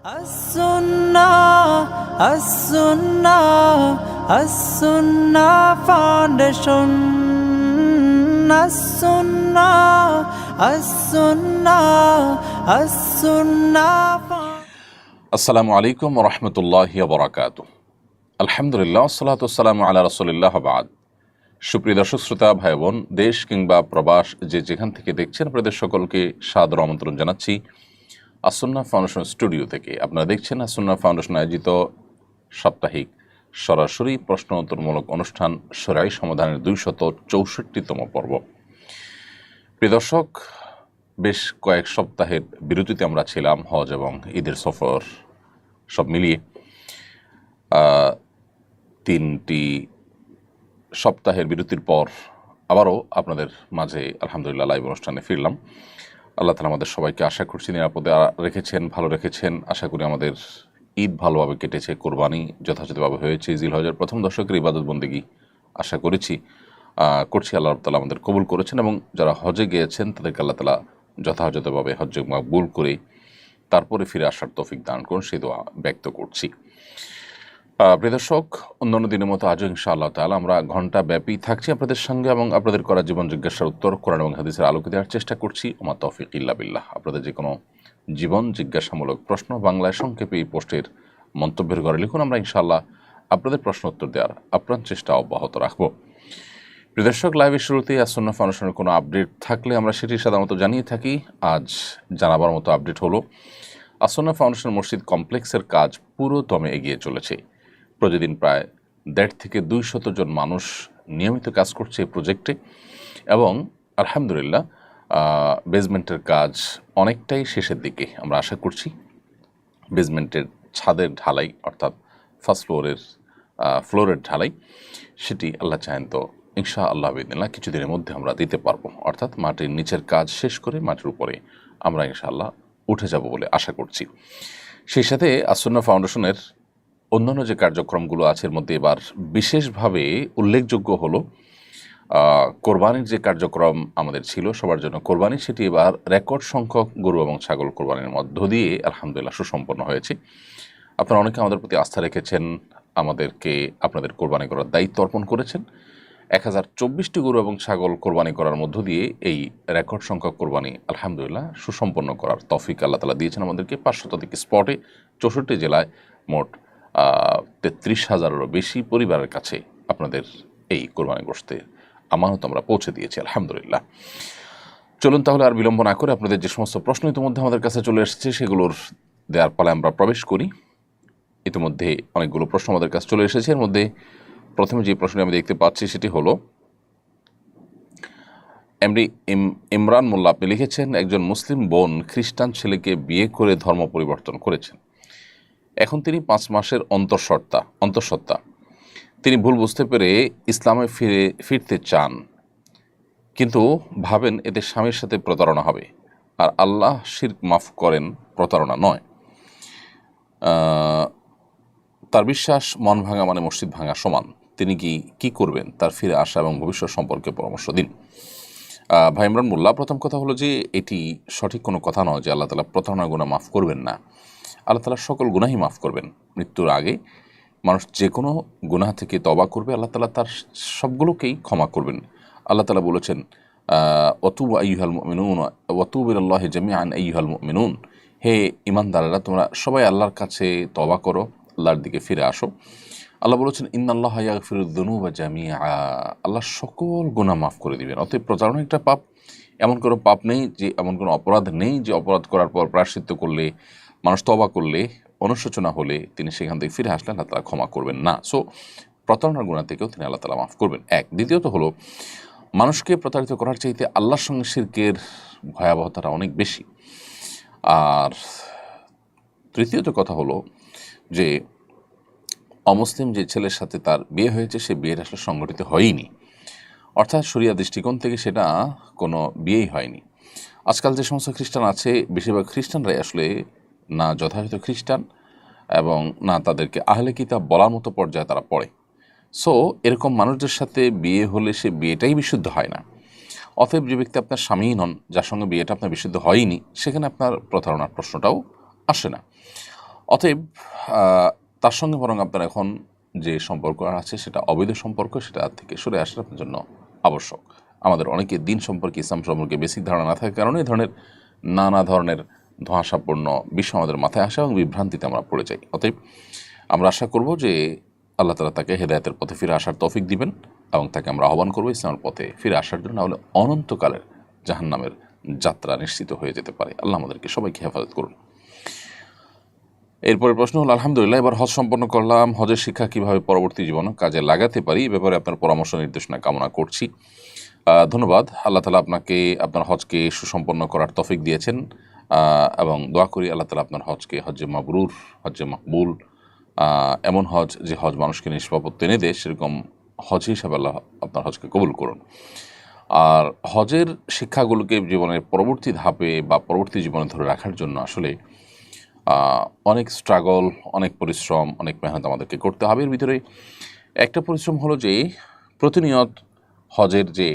as-sunnah as-sunnah foundation, as-sunnah. আসসালামু আলাইকুম ওয়া রাহমাতুল্লাহি ওয়া বারাকাতুহু। আলহামদুলিল্লাহ, সালাতু ওয়াসসালামু আলা রাসূলিল্লাহ, বাদ। সুপ্রিয় দর্শক শ্রোতা ভাই বোন, দেশ কিংবা প্রবাস যে যেখান থেকে দেখছেন, আপনাদের সকলকে সাদর আমন্ত্রণ জানাচ্ছি আস-সুন্নাহ ফাউন্ডেশন স্টুডিও থেকে। আপনারা দেখছেন আস-সুন্নাহ ফাউন্ডেশন আয়োজিত সাপ্তাহিক সরাসরি প্রশ্ন উত্তরমূলক অনুষ্ঠান শরঈ সমাধানের 264তম পর্ব। প্রিয় দর্শক, বেশ কয়েক সপ্তাহের বিরতিতে আমরা ছিলাম, হজ এবং ঈদের সফর সব মিলিয়ে 3টি সপ্তাহের বিরতির পর আবারও আপনাদের মাঝে আলহামদুলিল্লাহ লাইভ অনুষ্ঠানে ফিরলাম। আল্লাহ তাআলা আমাদের সবাইকে আশা করছি নিরাপদে রেখেছেন, ভালো রেখেছেন। আশা করি আমাদের ঈদ ভালোভাবে কেটেছে, কোরবানি যথাযথভাবে হয়েছে, জিলহজের প্রথম দশকের ইবাদত বন্দেগী আশা করছি আল্লাহ তাআলা আমাদের কবুল করেছেন, এবং যারা হজে গিয়েছেন তাদেরকে আল্লাহ তাআলা যথাযথভাবে হজ্জে মাকবুল করে তারপরে ফিরে আসার তৌফিক দান করুন, সেই দোয়া ব্যক্ত করছি। প্রিয় দর্শক, অন্যান্য দিনের মতো আজও ইনশাআল্লাহ তাআলা আমরা ঘণ্টা ব্যাপী থাকছি আপনাদের সঙ্গে, এবং আপনাদের করা জীবন জিজ্ঞাসার উত্তর কোরআন এবং হাদিসের আলোকে দেওয়ার চেষ্টা করছি। ওমা তৌফিক ইল্লা বিল্লাহ। আপনাদের যে কোনো জীবন জিজ্ঞাসামূলক প্রশ্ন বাংলায় সংক্ষেপে এই পোস্টের মন্তব্যের ঘরে লিখুন, আমরা ইনশাআল্লাহ আপনাদের প্রশ্ন উত্তর দেওয়ার আপ্রাণ চেষ্টা অব্যাহত রাখবো। প্রিয় দর্শক, লাইভের শুরুতেই আস-সুন্নাহ ফাউন্ডেশনের কোনো আপডেট থাকলে আমরা সেটি সাধারণত জানিয়ে থাকি। আজ জানাবার মতো আপডেট হলো, আস-সুন্নাহ ফাউন্ডেশন মসজিদ কমপ্লেক্সের কাজ পুরোদমে এগিয়ে চলেছে। প্রতিদিন প্রায় 150 থেকে 200 জন মানুষ নিয়মিত কাজ করছে এই প্রজেক্টে, এবং আলহামদুলিল্লাহ বেসমেন্টের কাজ অনেকটাই শেষের দিকে। আমরা আশা করছি বেসমেন্টের ছাদের ঢালাই, অর্থাৎ ফার্স্ট ফ্লোরের ঢালাই, সেটি আল্লাহ চাহেন তো ইনশাআল্লাহ বিদিনিল্লাহ কিছুদিনের মধ্যে আমরা দিতে পারবো। অর্থাৎ মাটির নিচের কাজ শেষ করে মাটির উপরে আমরা ইনশাআল্লাহ উঠে যাব বলে আশা করছি। সেই সাথে আস-সুন্নাহ ফাউন্ডেশনের অন্যান্য যে কার্যক্রমগুলো আছে এর মধ্যে এবার বিশেষভাবে উল্লেখযোগ্য হলো কোরবানির যে কার্যক্রম আমাদের ছিল সবার জন্য কোরবানি, সেটি এবার রেকর্ড সংখ্যক গরু এবং ছাগল কোরবানির মধ্য দিয়ে আলহামদুলিল্লাহ সুসম্পন্ন হয়েছে। আপনারা অনেকে আমাদের প্রতি আস্থা রেখেছেন, আমাদেরকে আপনাদের কোরবানি করার দায়িত্ব অর্পণ করেছেন। 1024টি গরু এবং ছাগল কোরবানি করার মধ্য দিয়ে এই রেকর্ড সংখ্যক কোরবানি আলহামদুলিল্লাহ সুসম্পন্ন করার তৌফিক আল্লাহ তাআলা দিয়েছেন আমাদেরকে। 500 স্পটে 64 জেলায় মোট 33,000-এরও বেশি পরিবারের কাছে আপনাদের এই কোরবানি গোশতের আমানত আমরা পৌঁছে দিয়েছি আলহামদুলিল্লাহ। চলুন তাহলে আর বিলম্ব না করে আপনাদের যে সমস্ত প্রশ্ন ইতিমধ্যে আমাদের কাছে চলে এসেছে সেগুলোর দেওয়ার পালায় আমরা প্রবেশ করি। ইতিমধ্যে অনেকগুলো প্রশ্ন আমাদের কাছে চলে এসেছে। এর মধ্যে প্রথমে যে প্রশ্নটি আমি দেখতে পাচ্ছি সেটি হলো, এমডি ইমরান মোল্লা, আপনি লিখেছেন, একজন মুসলিম বোন খ্রিস্টান ছেলেকে বিয়ে করে ধর্ম পরিবর্তন করেছেন। এখন তিনি 5 মাসের অন্তঃসত্ত্বা। তিনি ভুল বুঝতে পেরে ইসলামে ফিরতে চান, কিন্তু ভাবেন এতে স্বামীর সাথে প্রতারণা হবে, আর আল্লাহ শিরক মাফ করেন, প্রতারণা নয়। তার বিশ্বাস মন ভাঙা মানে মসজিদ ভাঙা সমান। তিনি কি করবেন? তার ফিরে আসা এবং ভবিষ্যৎ সম্পর্কে পরামর্শ দিন। ভাই ইমরান মোল্লা, প্রথম কথা হলো যে এটি সঠিক কোনো কথা নয় যে আল্লাহ তাআলা প্রতারণা গুনাহ মাফ করবেন না। আল্লাহ তাআলা সকল গুনাহই মাফ করবেন। মৃত্যুর আগে মানুষ যে কোনো গুনাহ থেকে তওবা করবে, আল্লাহ তাআলা তার সবগুলোকেই ক্ষমা করবেন। আল্লাহ তাআলা বলেছেন, ওয়াতুবু আইয়ুহাল মুমিনুন ওয়াতুবু ইলাল্লাহি জামিআন আইয়ুহাল মুমিনুন, হে ঈমানদাররা তোমরা সবাই আল্লাহর কাছে তওবা করো, আল্লাহর দিকে ফিরে আসো। আল্লাহ বলেছেন, ইন্নাল্লাহা ইয়াগফিরুয যুনুবা জামিআ, আল্লাহ সকল গুনাহ মাফ করে দিবেন। অতএব প্রতারণা একটা পাপ, এমন কোনো পাপ নেই যে, এমন কোনো অপরাধ নেই যে অপরাধ করার পর প্রায়শ্চিত্ত করলে, মানুষ তওবা করলে, অনুশোচনা হলে তিনি সেখান থেকে ফিরে আসলে আল্লাহ তাআলা ক্ষমা করবেন না। সো প্রতারণার গুনাহ থেকেও তিনি আল্লাহ তাআলা মাফ করবেন। এক। দ্বিতীয়ত হলো, মানুষকে প্রতারিত করার চাইতে আল্লাহর সঙ্গে শিরকের ভয়াবহতাটা অনেক বেশি। আর তৃতীয়ত কথা হলো যে অমুসলিম যে ছেলের সাথে তার বিয়ে হয়েছে, সে বিয়ের আসলে সংগঠিত হয়নি, অর্থাৎ শরিয়া দৃষ্টিকোণ থেকে সেটা কোনো বিয়েই হয়নি। আজকাল যে সমস্ত খ্রিস্টান আছে, বেশিরভাগ খ্রিস্টানরাই আসলে না যথাযথ খ্রিস্টান, এবং না তাদেরকে আহলে কিতাব বলার মতো পর্যায়ে তারা পড়ে। সো এরকম মানুষদের সাথে বিয়ে হলে সে বিয়েটাই বিশুদ্ধ হয় না। অতএব যে ব্যক্তি আপনার স্বামীই নন, যার সঙ্গে বিয়েটা আপনার বিশুদ্ধ হয়নি, সেখানে আপনার প্রতারণার প্রশ্নটাও আসে না। অতএব তার সঙ্গে বরং আপনার এখন যে সম্পর্ক আছে সেটা অবৈধ সম্পর্ক, সেটা থেকে সরে আসার আপনার জন্য আবশ্যক। আমাদের অনেকে দিন সম্পর্কে, ইসলাম সম্পর্কে বেসিক ধারণা না থাকার কারণে এই ধরনের নানা ধরনের ধোঁয়াশাপূর্ণ বিষয় আমাদের মাথায় আসে এবং বিভ্রান্তিতে আমরা পড়ে যাই। অতএব আমরা আশা করব যে আল্লাহ তাআলা তাকে হেদায়েতের পথে ফিরে আসার তৌফিক দিবেন এবং তাকে আমরা আহ্বান করবো ইসলামের পথে ফিরে আসার জন্য, না হলে অনন্তকালের জাহান্নামের যাত্রা নিশ্চিত হয়ে যেতে পারে। আল্লাহ আমাদেরকে সবাইকে হেফাজত করুন। এরপরে প্রশ্ন হলো, আলহামদুলিল্লাহ, এবার হজ সম্পন্ন করলাম, হজের শিক্ষা কিভাবে পরবর্তী জীবনে কাজে লাগাতে পারি, এ ব্যাপারে আপনার পরামর্শ নির্দেশনা কামনা করছি। ধন্যবাদ। আল্লাহ তাআলা আপনাকে আপনার হজকে সুসম্পন্ন করার তৌফিক দিয়েছেন এবং দোয়া করি আল্লাহ তাআলা আপনার হজকে হজ্জে মাবরুর, হজ্জে মকবুল, এমন হজ যে হজ মানুষকে নিষ্পাপত্য এনে দেয়, সেরকম হজ হিসাবে আল্লাহ আপনার হজকে কবুল করুন। আর হজের শিক্ষাগুলোকে জীবনের পরবর্তী ধাপে বা পরবর্তী জীবনে ধরে রাখার জন্য আসলে অনেক স্ট্রাগল, অনেক পরিশ্রম, অনেক মেহনত আমাদেরকে করতে হবে। এর ভিতরে একটা পরিশ্রম হলো যে প্রতিনিয়ত হজের যে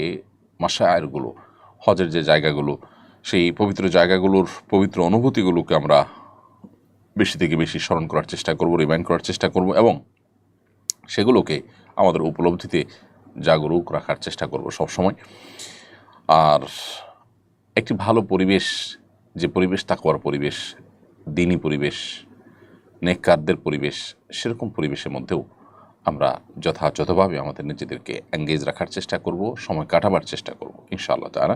মাশায়েরগুলো, হজের যে জায়গাগুলো, সেই পবিত্র জায়গাগুলোর পবিত্র অনুভূতিগুলোকে আমরা বেশি থেকে বেশি স্মরণ করার চেষ্টা করব, রিমাইন্ড করার চেষ্টা করব এবং সেগুলোকে আমাদের উপলব্ধিতে জাগরুক রাখার চেষ্টা করব সবসময়। আর একটি ভালো পরিবেশ, যে পরিবেশ তাকওয়ার পরিবেশ, দ্বীনি পরিবেশ, নেককারদের পরিবেশ, সেরকম পরিবেশের মধ্যেও আমরা যথাযথভাবে আমাদের নিজেদেরকে এঙ্গেজ রাখার চেষ্টা করব, সময় কাটাবার চেষ্টা করব ইনশাআল্লাহ তাআলা।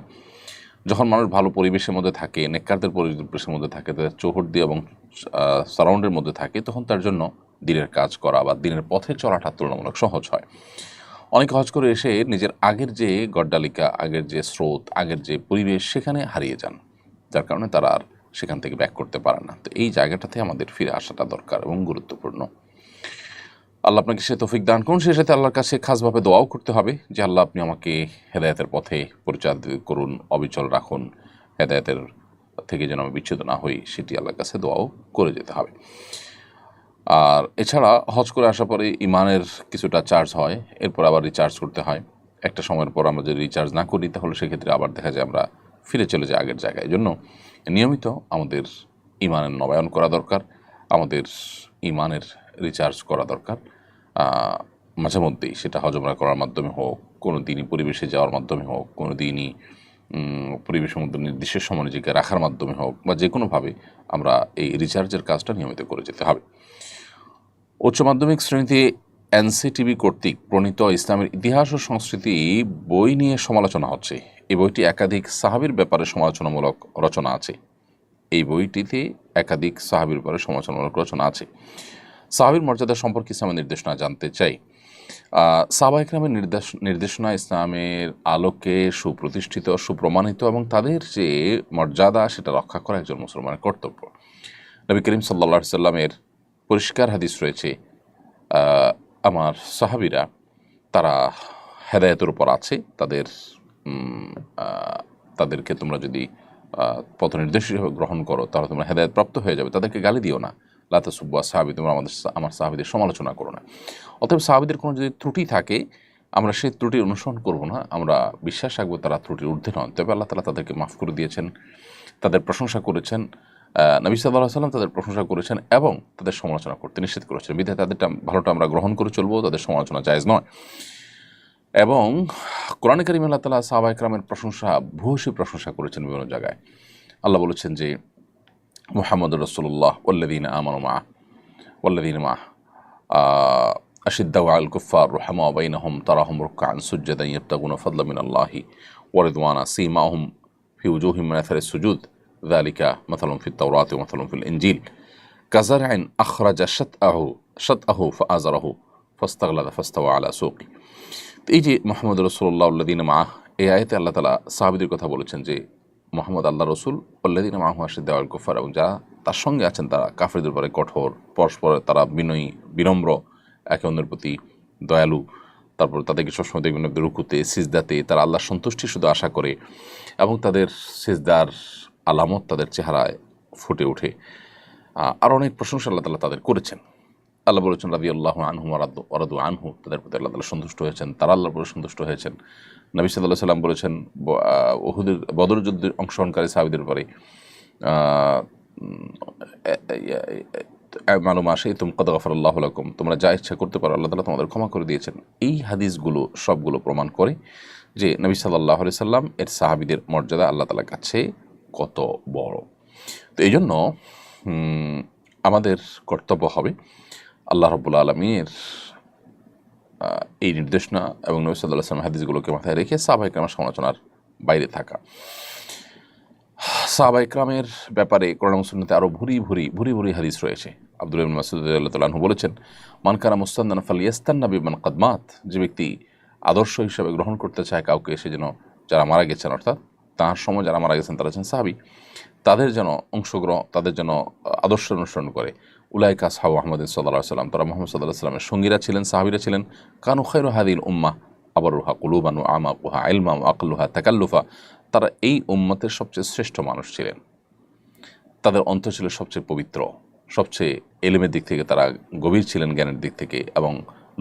যখন মানুষ ভালো পরিবেশের মধ্যে থাকে, নেককারদের পরিবেশের মধ্যে থাকে, তাদের চৌহদ্দি এবং সারাউন্ডের মধ্যে থাকে, তখন তার জন্য দিনের কাজ করা বা দিনের পথে চলাটা তুলনামূলক সহজ হয়। অনেকে হজ করে এসে নিজের আগের যে গড্ডালিকা, আগের যে স্রোত, আগের যে পরিবেশ, সেখানে হারিয়ে যান, যার কারণে তারা আর সেখান থেকে ব্যাক করতে পারে না। তো এই জায়গাটাতে আমাদের ফিরে আসাটা দরকার এবং গুরুত্বপূর্ণ। আল্লাহ আপনাকে সে তৌফিক দান করুন। সেই সাথে আল্লাহর কাছে খাসভাবে দোয়াও করতে হবে যে আল্লাহ আপনি আমাকে হেদায়েতের পথে পরিচালিত করুন, অবিচল রাখুন, হেদায়েতের থেকে যেন আমি বিচ্যুত না হই, সেটি আল্লাহর কাছে দোয়াও করে যেতে হবে। আর এছাড়া হজ করে আসার পরে ইমানের কিছুটা চার্জ হয়, এরপর আবার রিচার্জ করতে হয়। একটা সময়ের পর আমরা যদি রিচার্জ না করি তাহলে সেক্ষেত্রে আবার দেখা যায় আমরা ফিরে চলে যাই আগের জায়গায়। জন্য নিয়মিত আমাদের ইমানের নবায়ন করা দরকার, আমাদের ইমানের রিচার্জ করা দরকার মাঝে মধ্যেই, সেটা হজ উমরা করার মাধ্যমে হোক, কোনো দিনই পরিবেশে যাওয়ার মাধ্যমে হোক, কোনো দিনই পরিবেশের মধ্যে নির্দিষ্ট সময় নিজেকে রাখার মাধ্যমে হোক, বা যে কোনোভাবে আমরা এই রিচার্জের কাজটা নিয়মিত করে যেতে হবে। উচ্চ মাধ্যমিক শ্রেণীতে এনসিটিভি কর্তৃক প্রণীত ইসলামের ইতিহাস ও সংস্কৃতি বই নিয়ে সমালোচনা হচ্ছে। এই বইটি একাধিক সাহাবীর ব্যাপারে সমালোচনামূলক রচনা আছে। এই বইটিতে একাধিক সাহাবীর ব্যাপারে সমালোচনামূলক রচনা আছে। সাহাবীর মর্যাদা সম্পর্কে ইসলামের নির্দেশনা জানতে চাই। সাহাবা ইকরামের নির্দেশনা ইসলামের আলোকে সুপ্রতিষ্ঠিত, সুপ্রমাণিত এবং তাদের যে মর্যাদা সেটা রক্ষা করা একজন মুসলমানের কর্তব্য। নবী করিম সাল্লাল্লাহু আলাইহি সাল্লামের পরিষ্কার হাদিস রয়েছে, আমার সাহাবীরা তারা হেদায়েতের উপর আছে, তাদেরকে তোমরা যদি পথ নির্দেশ হিসেবে গ্রহণ করো তাহলে তোমরা হেদায়েত প্রাপ্ত হয়ে যাবে। তাদেরকে গালি দিও না, লা তাসুব্বু আসহাবী, তোমরা আমার সাহাবীদের সমালোচনা করো না। অতএব সাহাবীদের কোনো যদি ত্রুটি থাকে আমরা সেই ত্রুটি অনুসরণ করব না, আমরা বিশ্বাস রাখবো তারা ত্রুটির ঊর্ধ্বে নন। তবে আল্লাহ তাআলা তাদেরকে মাফ করে দিয়েছেন, তাদের প্রশংসা করেছেন, নবী সাল্লাল্লাহু আলাইহি ওয়াসাল্লাম তাদের প্রশংসা করেছেন এবং তাদের সমালোচনা করতে নিষেধ করেছেন। বিধায় তাদেরটা ভালোটা আমরা গ্রহণ করে চলবো, তাদের সমালোচনা জায়েজ নয়। এবং কোরআনে কারিমে আল্লাহ তাআলা সাহাবা ইকরামের প্রশংসা, ভূয়সী প্রশংসা করেছেন বিভিন্ন জায়গায়। আল্লাহ বলেছেন যে মুহাম্মদুর রাসূলুল্লাহ ওয়াল্লাযীনা মাআহু আশিদ্দাউ আলাল কুফফার রুহামাউ বাইনাহুম তারাহুম রুকআন সুজদান ইয়াবতাগুনা ফাদলাম মিনাল্লাহি ওয়া রিদওয়ানা সীমাহুম ফি উজুহিহিম মিন আথারিস সুজুদ যালিকা মাসালুন ফিত তাওরাতি ওয়া মাসালুন ফিল ইনজিল কাযারইন আখরাজা শাতআহু ফাআযারাহু ফাস্তাগলাযা ফাস্তাওয়া আলা সুকি। এই যে মুহাম্মদুর রাসূলুল্লাহ ওয়াল্লাযীনা মাআহু, এই আয়াতে আল্লাহ তাআলা সাহাবীদের কথা বলেছেন যে মুহাম্মদ আল্লাহ রসুল, ওয়াল্লাযীনা মাআহু আশিদ্দাউ আলাল কুফফার, এবং যারা তার সঙ্গে আছেন তারা কাফিরদের উপরে কঠোর, পরস্পর তারা বিনয়ী, বিনম্র, একে অন্যের প্রতি দয়ালু। তারপর তাদেরকে সবসময় দেখবেন রুকুতে, সিজদাতে তারা আল্লাহর সন্তুষ্টি শুধু আশা করে এবং তাদের সিজদার আলামত তাদের চেহারায় ফুটে ওঠে। আর অনেক প্রশংসা আল্লাহ তাআলা তাদের করেছেন। আল্লাহ বলেছেন রাদিয়াল্লাহু আনহুম ওয়া রাদু আনহু, তাদের প্রতি আল্লাহ তাআলা সন্তুষ্ট হয়েছেন, তারা আল্লাহর প্রতি সন্তুষ্ট হয়েছেন। নবী সাল্লাল্লাহু আলাইহি ওয়াসাল্লাম বলেছেন উহুদের, বদর যুদ্ধে অংশগ্রহণকারী সাহাবীদের পরে মালুম আসে তুম কদ গফারাল্লাহু লাকুম, তোমরা যা ইচ্ছা করতে পারো, আল্লাহ তাআলা তোমাদের ক্ষমা করে দিয়েছেন। এই হাদিসগুলো সবগুলো প্রমাণ করে যে নবী সাল্লাল্লাহু আলাইহি সাল্লাম এর সাহাবীদের মর্যাদা আল্লাহ তাআলার কাছে কত বড়। তো এই জন্য আমাদের কর্তব্য হবে আল্লাহ রাব্বুল আলামিনের এই নির্দেশনা এবং নবী সাল্লাল্লাহু আলাইহি ওয়াসাল্লাম হাদিসগুলোকে মাথায় রেখে সাহাবায়ে কেরামের সমালোচনার বাইরে থাকা। সাহাবায়ে কেরামের ব্যাপারে কোরআন ও সুন্নাতে আরও ভুরি ভুরি হাদিস রয়েছে। আব্দুল্লাহ ইবনে মাসউদ রাদিয়াল্লাহু তাআলা আনহু বলেছেন, মান কানা মুস্তান্নান ফালিয়াস্তান্না বিমান ক্বাদ মাত, যে ব্যক্তি আদর্শ হিসেবে গ্রহণ করতে চায় কাউকে, সে যেন যারা মারা গেছেন, অর্থাৎ তাঁর সময় যারা মারা গেছেন তারা হচ্ছেন সাহাবী, তাদের যেন তাদের যেন আদর্শ অনুসরণ করে। উলাইকা আসহাবু মুহাম্মাদিন সাল্লাল্লাহু আলাইহি ওয়াসাল্লাম, তারা মুহাম্মদ সাল্লাল্লাহু আলাইহি ওয়াসাল্লামের সঙ্গীরা ছিলেন, সাহাবীরা ছিলেন। কানু খায়রু হাযিহিল উম্মাহ আবরুহা কুলুবান ওয়া আমাকুহা ইলমান ওয়া আকলুহা তাকাল্লুফা, তারা এই উম্মতের সবচেয়ে শ্রেষ্ঠ মানুষ ছিলেন, তাদের অন্তর ছিল সবচেয়ে পবিত্র, সবচেয়ে এলেমের দিক থেকে তারা গভীর ছিলেন, জ্ঞানের দিক থেকে এবং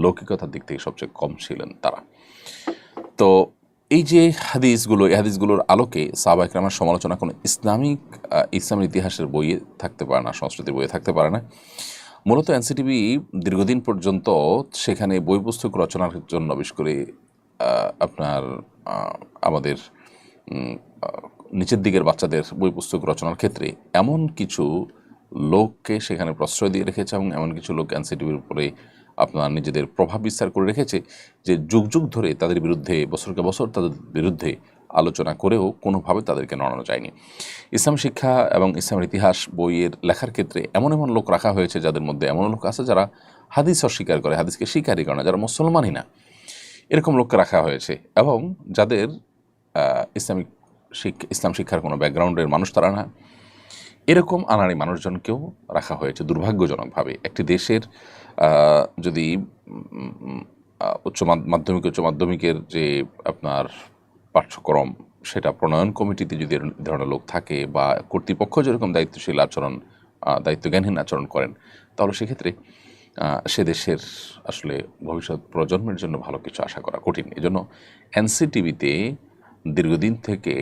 লৌকিকতার দিক থেকে সবচেয়ে কম ছিলেন তারা। তো এই যে হাদিসগুলো, এই হাদিসগুলোর আলোকে সাহাবায়ে কেরামের সমালোচনা কোনো ইসলামের ইতিহাসের বইয়ে থাকতে পারে না, সংস্কৃতির বইয়ে থাকতে পারে না। মূলত এনসিটিভি দীর্ঘদিন পর্যন্ত সেখানে বই পুস্তক রচনার জন্য, বিশেষ করে আপনার আমাদের নিচের দিকের বাচ্চাদের বই পুস্তক রচনার ক্ষেত্রে এমন কিছু লোককে সেখানে প্রশ্রয় দিয়ে রেখেছে এবং এমন কিছু লোক এনসিটিভির উপরে আপনার নিজেদের প্রভাব বিস্তার করে রেখেছে যে যুগ যুগ ধরে তাদের বিরুদ্ধে, বছরকে বছর তাদের বিরুদ্ধে আলোচনা করেও কোনোভাবে তাদেরকে নড়ানো যায়নি। ইসলাম শিক্ষা এবং ইসলামের ইতিহাস বইয়ের লেখার ক্ষেত্রে এমন এমন লোক রাখা হয়েছে যাদের মধ্যে এমন লোক আছে যারা হাদিস অস্বীকার করে, হাদিসকে স্বীকারই করে না, যারা মুসলমানই না, এরকম লোককে রাখা হয়েছে এবং যাদের ইসলাম শিক্ষার কোনো ব্যাকগ্রাউন্ডের মানুষ তারা না, এরকম আনাড়ি মানুষজনকেও রাখা হয়েছে দুর্ভাগ্যজনকভাবে। একটি দেশের যদি উচ্চ মাধ্যমিকের যে আপনার পাঠ্যক্রম, সেটা প্রণয়ন কমিটিতে যদি ধরনের লোক থাকে বা কর্তৃপক্ষ যেরকম দায়িত্বজ্ঞানহীন আচরণ করেন, তাহলে সেক্ষেত্রে সে দেশের আসলে ভবিষ্যৎ প্রজন্মের জন্য ভালো কিছু আশা করা কঠিন। এজন্য এনসিটিভিতে দীর্ঘদিন থেকে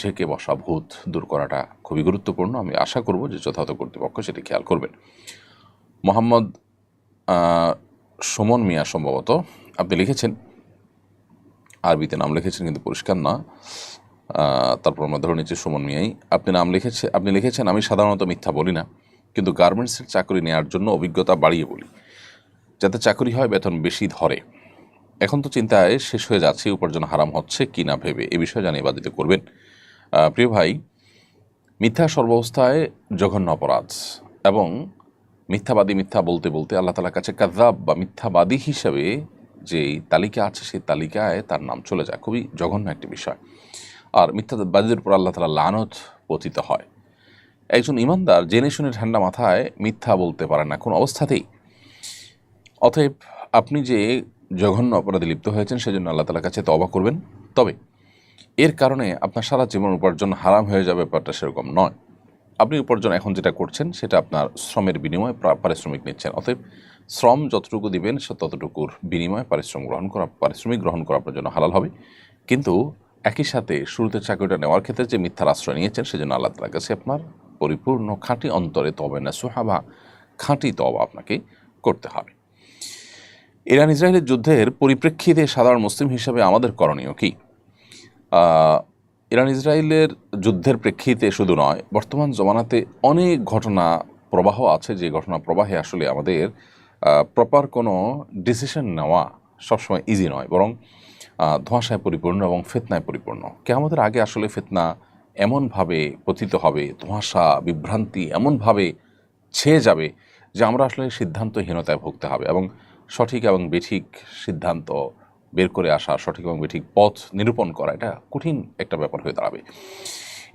ঝেঁকে বসা ভূত দূর করাটা খুবই গুরুত্বপূর্ণ। আমি আশা করব যে যথাযথ কর্তৃপক্ষ সেটি খেয়াল করবেন। মোহাম্মদ সুমন মিয়া সম্ভবত আপনি লিখেছেন, আরবিতে নাম লিখেছেন কিন্তু পরিষ্কার না, তারপর আমরা ধরে নিচ্ছি সুমন মিয়াই। আপনি লিখেছেন, আমি সাধারণত মিথ্যা বলি না, কিন্তু গার্মেন্টসের চাকরি নেওয়ার জন্য অভিজ্ঞতা বাড়িয়ে বলি, যাতে চাকরি হয়, বেতন বেশি ধরে। এখন তো চিন্তায় শেষ হয়ে যাচ্ছে উপার্জন হারাম হচ্ছে কি না ভেবে, এ বিষয়ে জানিয়ে বাধিত করবেন। প্রিয় ভাই, মিথ্যা সর্বাবস্থায় জঘন্য অপরাধ এবং মিথ্যাবাদী মিথ্যা বলতে বলতে আল্লাহ তাআলার কাছে কাযযাব বা মিথ্যাবাদী হিসেবে যেই তালিকা আছে সেই তালিকায় তার নাম চলে যায়, খুবই জঘন্য একটি বিষয়। আর মিথ্যাবাদীদের উপর আল্লাহ তাআলা লানত পতিত হয়। একজন ইমানদার জেনে শুনে ঠান্ডা মাথায় মিথ্যা বলতে পারে না কোনো অবস্থাতেই। অতএব আপনি যে জঘন্য অপরাধে লিপ্ত হয়েছেন সেজন্য আল্লাহ তাআলার কাছে তওবা করবেন, তবে এর কারণে আপনার সারা জীবন উপার্জন হারাম হয়ে যাবে ব্যাপারটা সেরকম নয়। আপনি উপার্জন এখন যেটা করছেন সেটা আপনার শ্রমের বিনিময়ে পারিশ্রমিক নিচ্ছেন, অতএব শ্রম যতটুকু দিবেন সে ততটুকুর বিনিময়ে পারিশ্রমিক গ্রহণ করা আপনার জন্য হালাল হবে। কিন্তু একই সাথে শুরুতে চাকরিটা নেওয়ার ক্ষেত্রে যে মিথ্যার আশ্রয় নিয়েছেন সেজন্য আল্লাহ তাআলার কাছে আপনার পরিপূর্ণ খাঁটি অন্তরে তওবা নাসুহা বা খাঁটি তওবা আপনাকে করতে হবে। ইরান ইসরায়েলের যুদ্ধের পরিপ্রেক্ষিতে সাধারণ মুসলিম হিসাবে আমাদের করণীয় কি? ইরান ইসরায়েলের যুদ্ধের প্রেক্ষিতে শুধু নয়, বর্তমান জমানাতে অনেক ঘটনা প্রবাহ আছে, যে ঘটনা প্রবাহে আসলে আমাদের প্রপার কোনো ডিসিশন নেওয়া সবসময় ইজি নয়, বরং ধোঁয়াশায় পরিপূর্ণ এবং ফিতনায় পরিপূর্ণ। কিয়ামতের আগে আসলে ফিতনা এমনভাবে পতিত হবে, ধোঁয়াশা বিভ্রান্তি এমনভাবে ছেয়ে যাবে যে আমরা আসলে সিদ্ধান্তহীনতায় ভুগতে হবে এবং সঠিক এবং বেঠিক সিদ্ধান্ত বের করে আসা, সঠিক এবং বেঠিক পথ নিরূপণ করা, এটা কঠিন একটা ব্যাপার হয়ে দাঁড়াবে।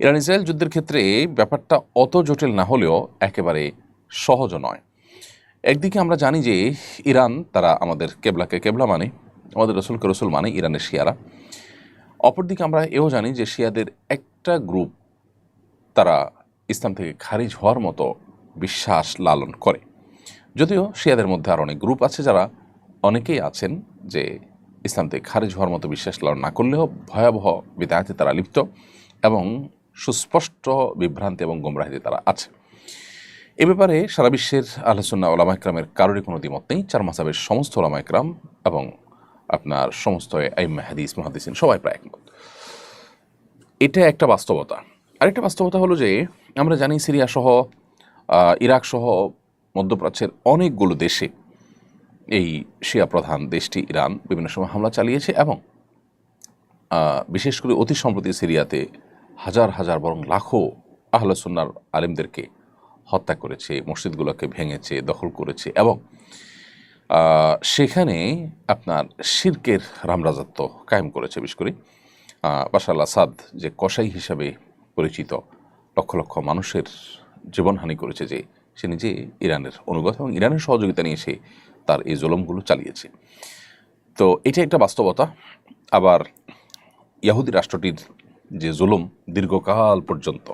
ইরান ইসরায়েল যুদ্ধের ক্ষেত্রে ব্যাপারটা অত জটিল না হলেও একেবারে সহজও নয়। একদিকে আমরা জানি যে ইরান, তারা আমাদের কেবলাকে কেবলা মানে, আমাদের রসুলকে রসুল মানে ইরানের শিয়ারা। অপরদিকে আমরা এও জানি যে শিয়াদের একটা গ্রুপ তারা ইসলাম থেকে খারিজ হওয়ার মতো বিশ্বাস লালন করে, যদিও শিয়াদের মধ্যে আর অনেক গ্রুপ আছে যারা অনেকেই আছেন যে ইসলাম থেকে খারিজ হওয়ার মতো বিশ্বাস লালন না করলেও ভয়াবহ বিদআতে তারা লিপ্ত এবং সুস্পষ্ট বিভ্রান্তি এবং গোমরাহিতে তারা আছে। এ ব্যাপারে সারা বিশ্বের আহলে সুন্নাহ ওলামা ইকরামের কারোরই কোনো দ্বিমত নেই। চার মাযহাবের সমস্ত ওলামা ইকরাম এবং আপনার সমস্ত আইম্মা হাদিস মুহাদ্দিসিন সবাই প্রায় একমত। এটা একটা বাস্তবতা। আরেকটা বাস্তবতা হলো যে আমরা জানি সিরিয়া সহ ইরাক সহ মধ্যপ্রাচ্যের অনেকগুলো দেশে এই শিয়া প্রধান দেশটি ইরান বিভিন্ন সময় হামলা চালিয়েছে এবং বিশেষ করে অতি সম্প্রতি সিরিয়াতে হাজার হাজার বরং লাখো আহলে সুন্নাহর আলেমদেরকে হত্যা করেছে, মসজিদগুলোকে ভেঙেছে, দখল করেছে এবং সেখানে আপনার শিরকের রামরাজত্ব কায়েম করেছে। বিশেষ করে বাশার আল আসাদ যে কসাই হিসাবে পরিচিত লক্ষ লক্ষ মানুষের জীবনহানি করেছে, যে সে নিজে ইরানের অনুগত এবং ইরানের সহযোগিতা নিয়ে সে তার এই জুলুমগুলো চালিয়েছে। তো এটা একটা বাস্তবতা। আবার ইহুদি রাষ্ট্রটির যে জুলুম দীর্ঘকাল পর্যন্ত